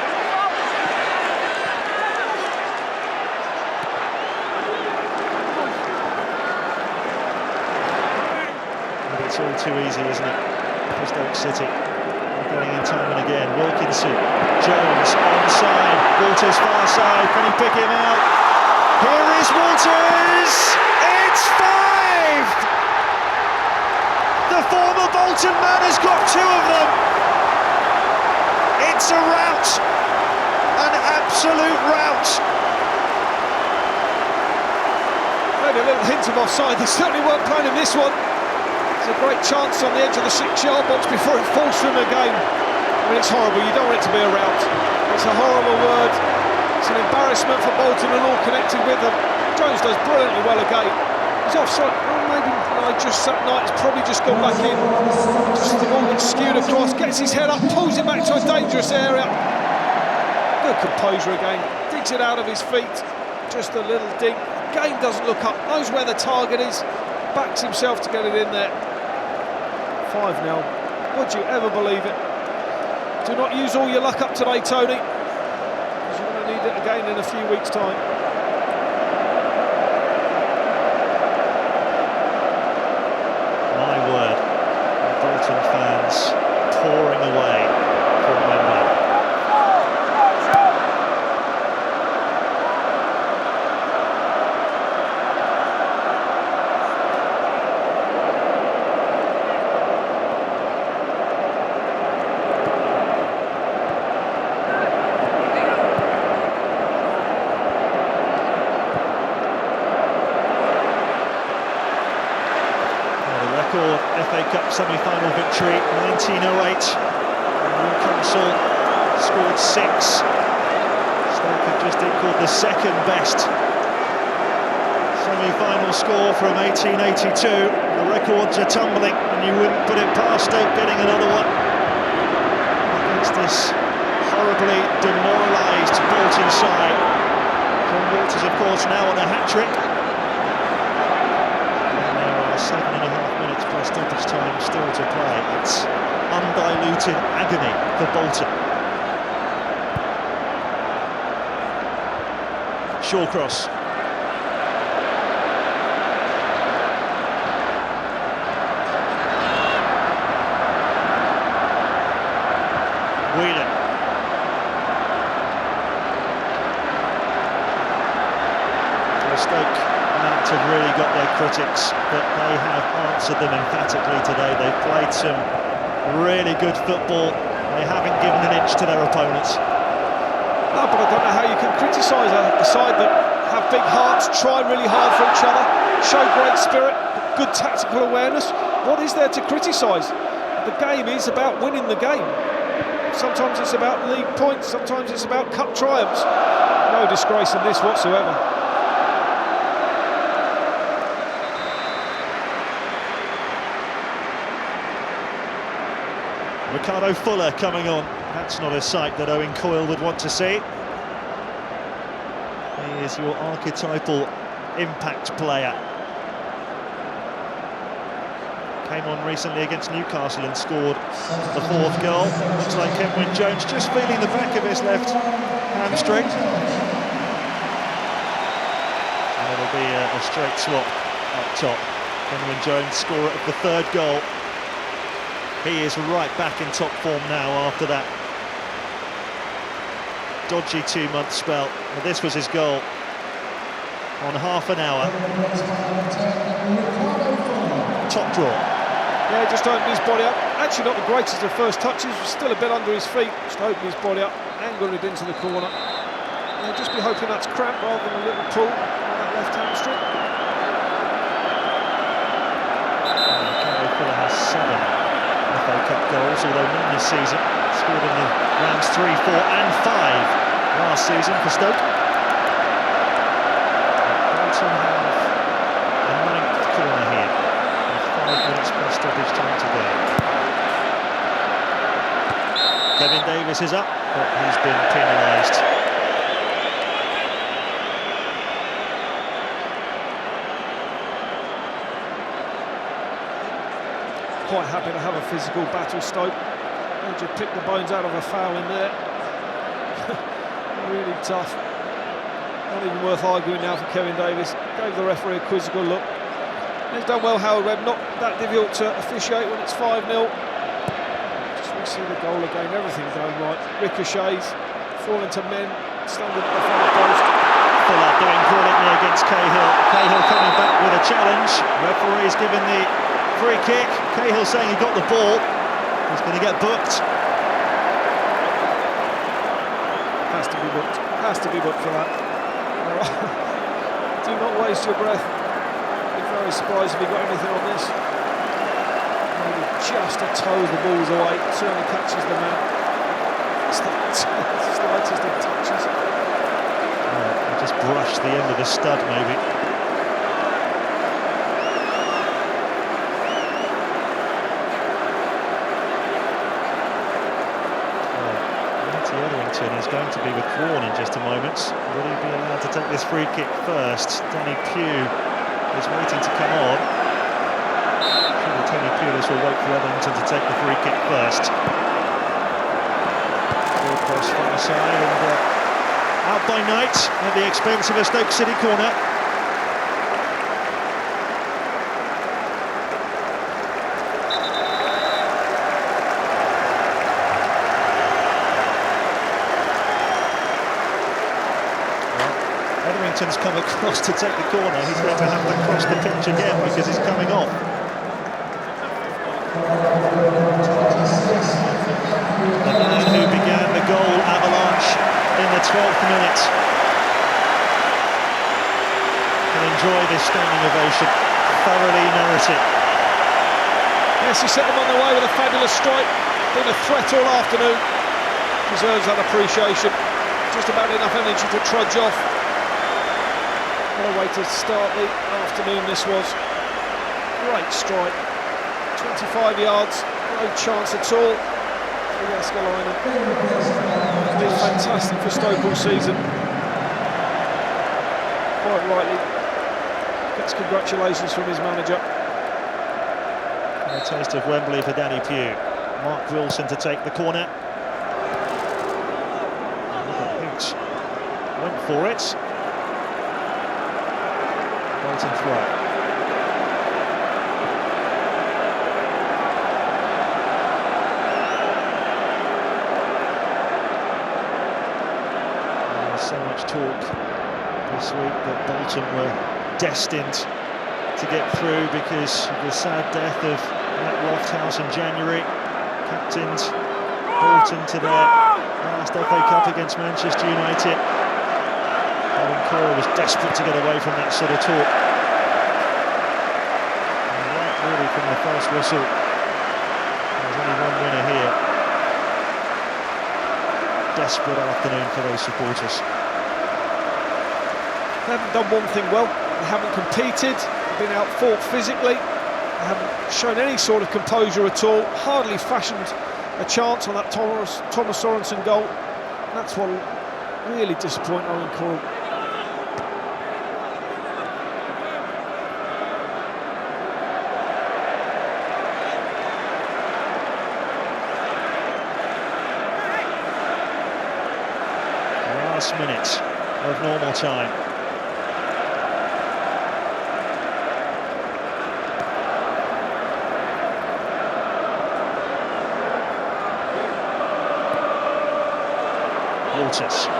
But it's all too easy, isn't it, for Stoke City. Getting in time and again. Wilkinson, Jones onside, Walters far side. Can he pick him out? Here is Walters. It's 5. The former Bolton man has got 2 of them. It's a rout, an absolute rout. Maybe a little hint of offside. They certainly weren't playing in this one. It's a great chance on the edge of the 6-yard box before it falls from the game. I mean, it's horrible. You don't want it to be a rout. It's a horrible word. It's an embarrassment for Bolton and all connected with them. Jones does brilliantly well again. He's offside. Well, maybe Knight's probably just gone back in. Just the ball gets skewed across, gets his head up, pulls it back to a dangerous area. Good composure again. Digs it out of his feet. Just a little dig. Again doesn't look up. Knows where the target is. Backs himself to get it in there. 5-0. Would you ever believe it? Do not use all your luck up today, Tony, because you're going to need it again in a few weeks' time. My word, Bolton fans pouring away from Wembley. FA Cup semi-final victory, 1908. Newcastle scored 6. Stoke have just equalled the second best semi-final score from 1882. The records are tumbling, and you wouldn't put it past Stoke getting another one against this horribly demoralised Bolton side. John Walters, of course, now on a hat-trick. 7.5 minutes plus stoppage time still to play. It's undiluted agony for Bolton. Shawcross. Whelan. Stoke have really got their critics, but they have answered them emphatically today. They've played some really good football. They haven't given an inch to their opponents. No, but I don't know how you can criticise a side that have big hearts, try really hard for each other, show great spirit, good tactical awareness. What is there to criticise? The game is about winning the game. Sometimes it's about league points, sometimes it's about cup triumphs. No disgrace in this whatsoever. Ricardo Fuller coming on. That's not a sight that Owen Coyle would want to see. He is your archetypal impact player. Came on recently against Newcastle and scored the 4th goal. Looks like Kenwyne Jones just feeling the back of his left hamstring. And it'll be a straight swap up top. Kenwyne Jones, scorer of the third goal. He is right back in top form now after that dodgy 2-month spell. Well, this was his goal on half an hour. Top draw. Yeah, just opened his body up. Actually not the greatest of first touches, was still a bit under his feet. Just opened his body up, angled it into the corner. You'll just be hoping that's cramp rather than a little pull on that left hamstring. Fuller has 7 FA Cup goals, although none this season. Scored in the rounds 3, 4 and 5 last season for Stoke. Bolton have a 9th corner here, with 5 minutes plus stoppage time to go. Kevin Davies is up, but he's been penalised. Quite happy to have a physical battle, Stoke. They just pick the bones out of a foul in there. Really tough. Not even worth arguing now for Kevin Davies. Gave the referee a quizzical look. He's done well, Howard Webb. Not that difficult to officiate when it's 5-0. Just re-see the goal again. Everything going right. Ricochets, falling to men, standing at the far post. Fuller doing brilliantly against Cahill. Cahill coming back with a challenge. Referee's given the free kick. Cahill saying he got the ball. He's going to get booked. Has to be booked. Has to be booked for that. Do not waste your breath. I'd be very surprised if he got anything on this. Maybe just a toe the ball's away. Certainly catches the man. It's the slightest of touches. He just brushed the end of the stud, maybe. Is going to be withdrawn in just a moment. Will he be allowed to take this free kick first? Danny Pugh is waiting to come on. Surely Tony Pulis will wait for Etherington to take the free kick first. Ball cross from the side and out by Knight at the expense of a Stoke City corner. Etherington's come across to take the corner. He's going to have to cross the pitch again because he's coming off. The man who began the goal avalanche in the 12th minute can enjoy this standing ovation. Thoroughly merited. Yes, he set them on the way with a fabulous strike. Been a threat all afternoon. Deserves that appreciation. Just about enough energy to trudge off. What a way to start the afternoon this was. Great strike. 25 yards, no chance at all for Jääskeläinen. Been fantastic for Stoke all season. Quite rightly gets congratulations from his manager. A taste of Wembley for Danny Pugh. Mark Wilson to take the corner. Hoots went for it. Bolton throw. There's so much talk this week that Bolton were destined to get through because of the sad death of Matt Lofthouse in January. Captained Bolton to their last FA Cup against Manchester United. Alan Cora was desperate to get away from that sort of talk. And right really from the first whistle, there's only one winner here. Desperate afternoon for those supporters. They haven't done one thing well. They haven't competed, they've been outfought physically, they haven't shown any sort of composure at all, hardly fashioned a chance on that Thomas Sorensen goal. And that's what really disappointed Owen Coyle. last minute of normal time. Walters.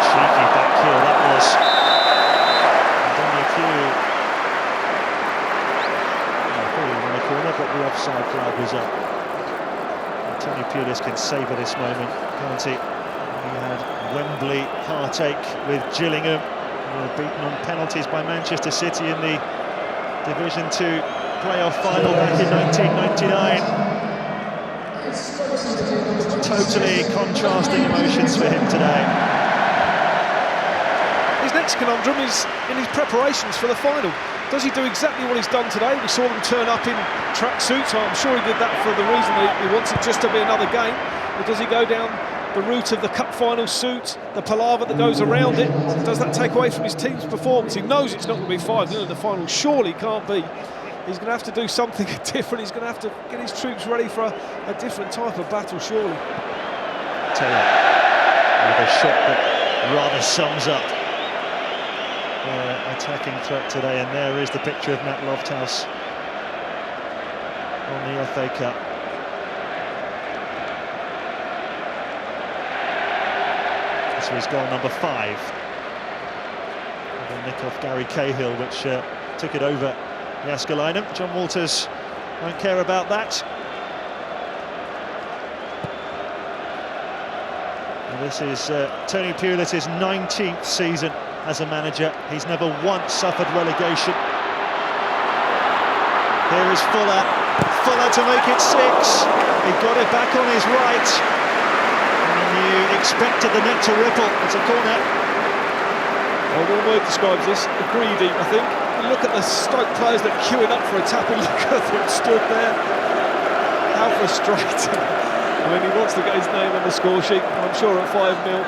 Cheeky back heel that was. And only a few. I thought he was in the corner, but the offside flag was up. And Tony Pulis can savour this moment, can't he? He had Wembley heartache with Gillingham. They were beaten on penalties by Manchester City in the Division 2 playoff final back in 1999. Totally contrasting emotions for him today. His next conundrum is in his preparations for the final. Does he do exactly what he's done today? We saw them turn up in tracksuits. I'm sure he did that for the reason that he wants it just to be another game. Or does he go down the route of the cup final suit, the palaver that goes around it? Does that take away from his team's performance? He knows it's not going to be 5-0 in the final. Surely can't be. He's going to have to do something different. He's going to have to get his troops ready for a different type of battle, surely. Taylor with a shot that rather sums up their attacking threat today, and there is the picture of Matt Lofthouse on the FA Cup. This was goal number 5. A nick off Gary Cahill, which took it over Jääskeläinen. John Walters won't care about that. And this is Tony Pulis' 19th season as a manager. He's never once suffered relegation. Here is Fuller. Fuller to make it 6. He got it back on his right. And you expected the net to ripple. It's a corner. Well, one word describes this: greedy, I think. Look at the Stoke players that are queuing up for a tap, and look at them stood there. How frustrating. I mean, he wants to get his name on the score sheet. I'm sure at 5-0,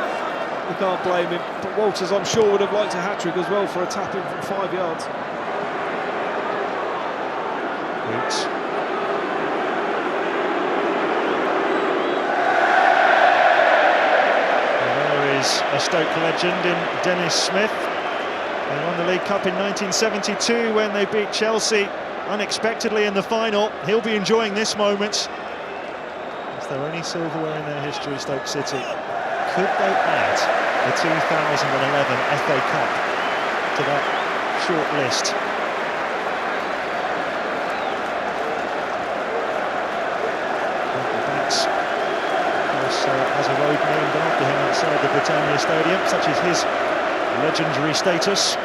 you can't blame him. But Walters, I'm sure, would have liked a hat-trick as well for a tap in from 5 yards. Boots. And there is a Stoke legend in Dennis Smith. They won the League Cup in 1972 when they beat Chelsea unexpectedly in the final. He'll be enjoying this moment. It's their only silverware in their history, Stoke City. Could they add the 2011 FA Cup to that short list? Banks, of course, has a road named after him outside the Britannia Stadium, such as his legendary status.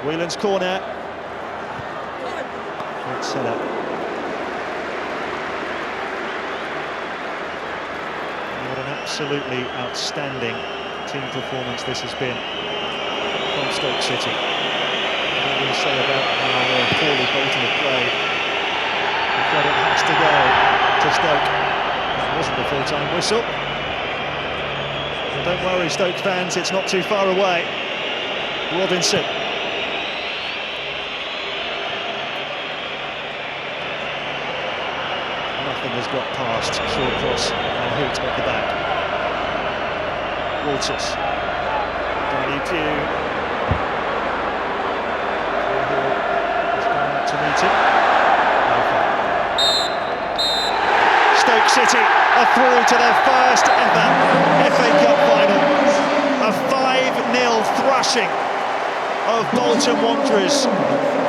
Whelan's corner. Great setup. What an absolutely outstanding team performance this has been from Stoke City. What do we say about how poorly Bolton have played? The credit has to go to Stoke. That wasn't the full-time whistle. Don't worry, Stoke fans, it's not too far away. Robinson. Nothing has got past Shawcross and Hoot at the back. Walters. Danny Pugh. Cahill has gone out to meet him. Stoke City are through to their first ever FA Cup final. A 5-0 thrashing of Bolton Wanderers.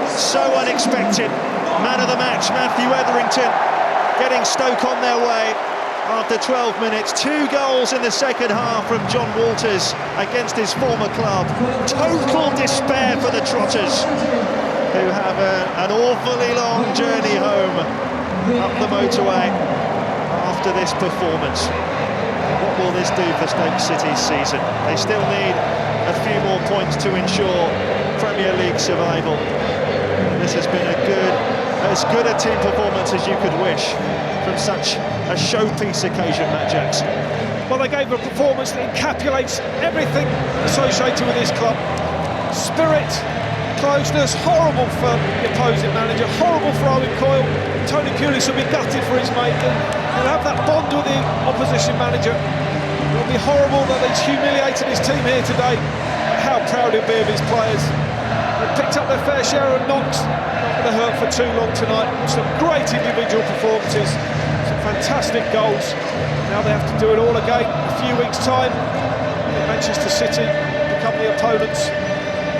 So unexpected. Man of the match, Matthew Etherington, getting Stoke on their way after 12 minutes. 2 goals in the second half from John Walters against his former club. Total despair for the Trotters, who have an awfully long journey home up the motorway after this performance. What will this do for Stoke City's season? They still need a few more points to ensure Premier League survival. And this has been as good a team performance as you could wish from such a showpiece occasion, Matt Jackson. Well, they gave a performance that encapsulates everything associated with this club. Spirit, closeness, horrible for the opposing manager, horrible for Owen Coyle. Tony Pulis will be gutted for his mate. He'll have that bond friend with the opposition manager. It'll be horrible that he's humiliated his team here today. How proud he'll be of his players. They've picked up their fair share of knocks. Not going to hurt for too long tonight. Some great individual performances, some fantastic goals. Now they have to do it all again in a few weeks' time. Manchester City become the opponents.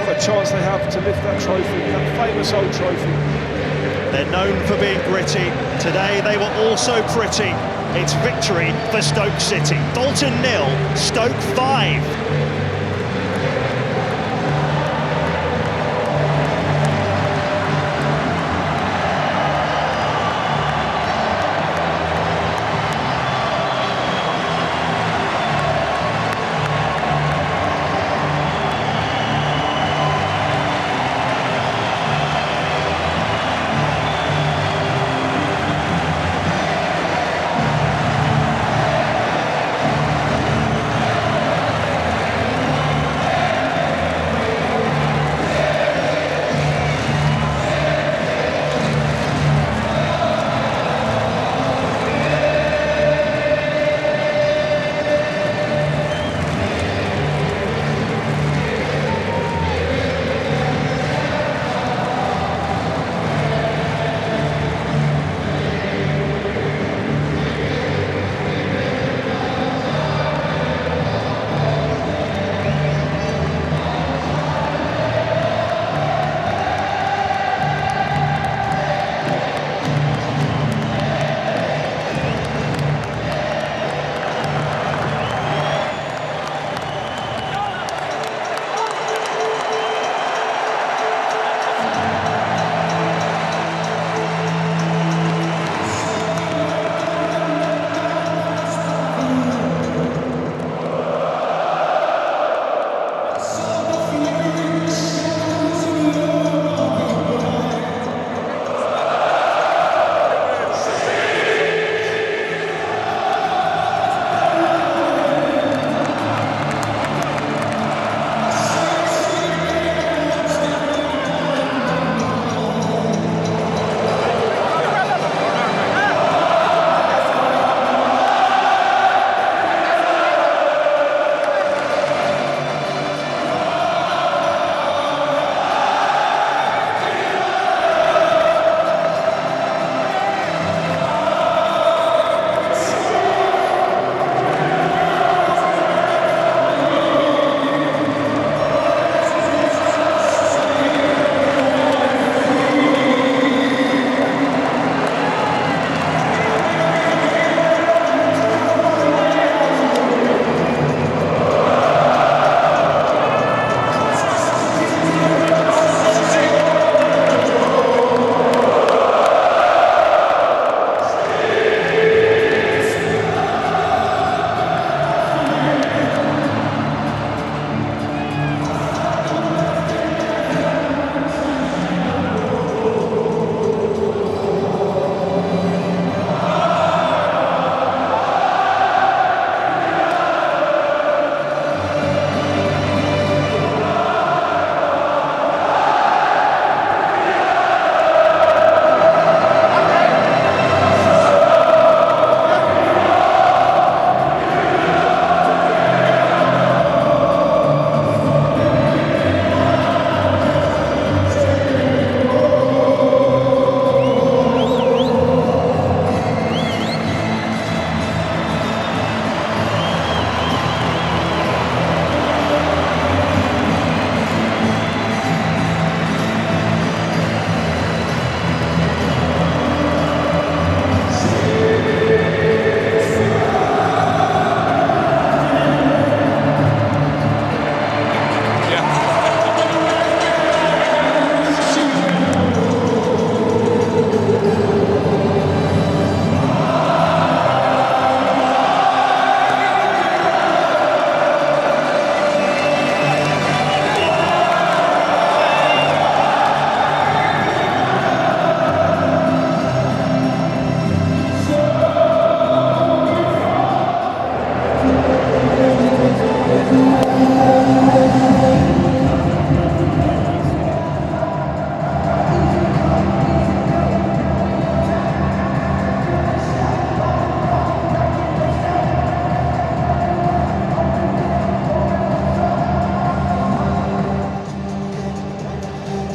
What a chance they have to lift that trophy, that famous old trophy. They're known for being gritty. Today they were also pretty. It's victory for Stoke City. Bolton 0, Stoke 5.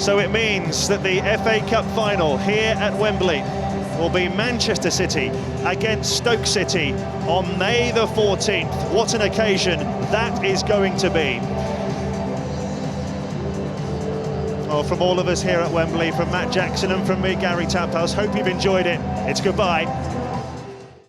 So it means that the FA Cup final here at Wembley will be Manchester City against Stoke City on May the 14th. What an occasion that is going to be. Well, from all of us here at Wembley, from Matt Jackson and from me, Gary Taphouse, hope you've enjoyed it. It's goodbye.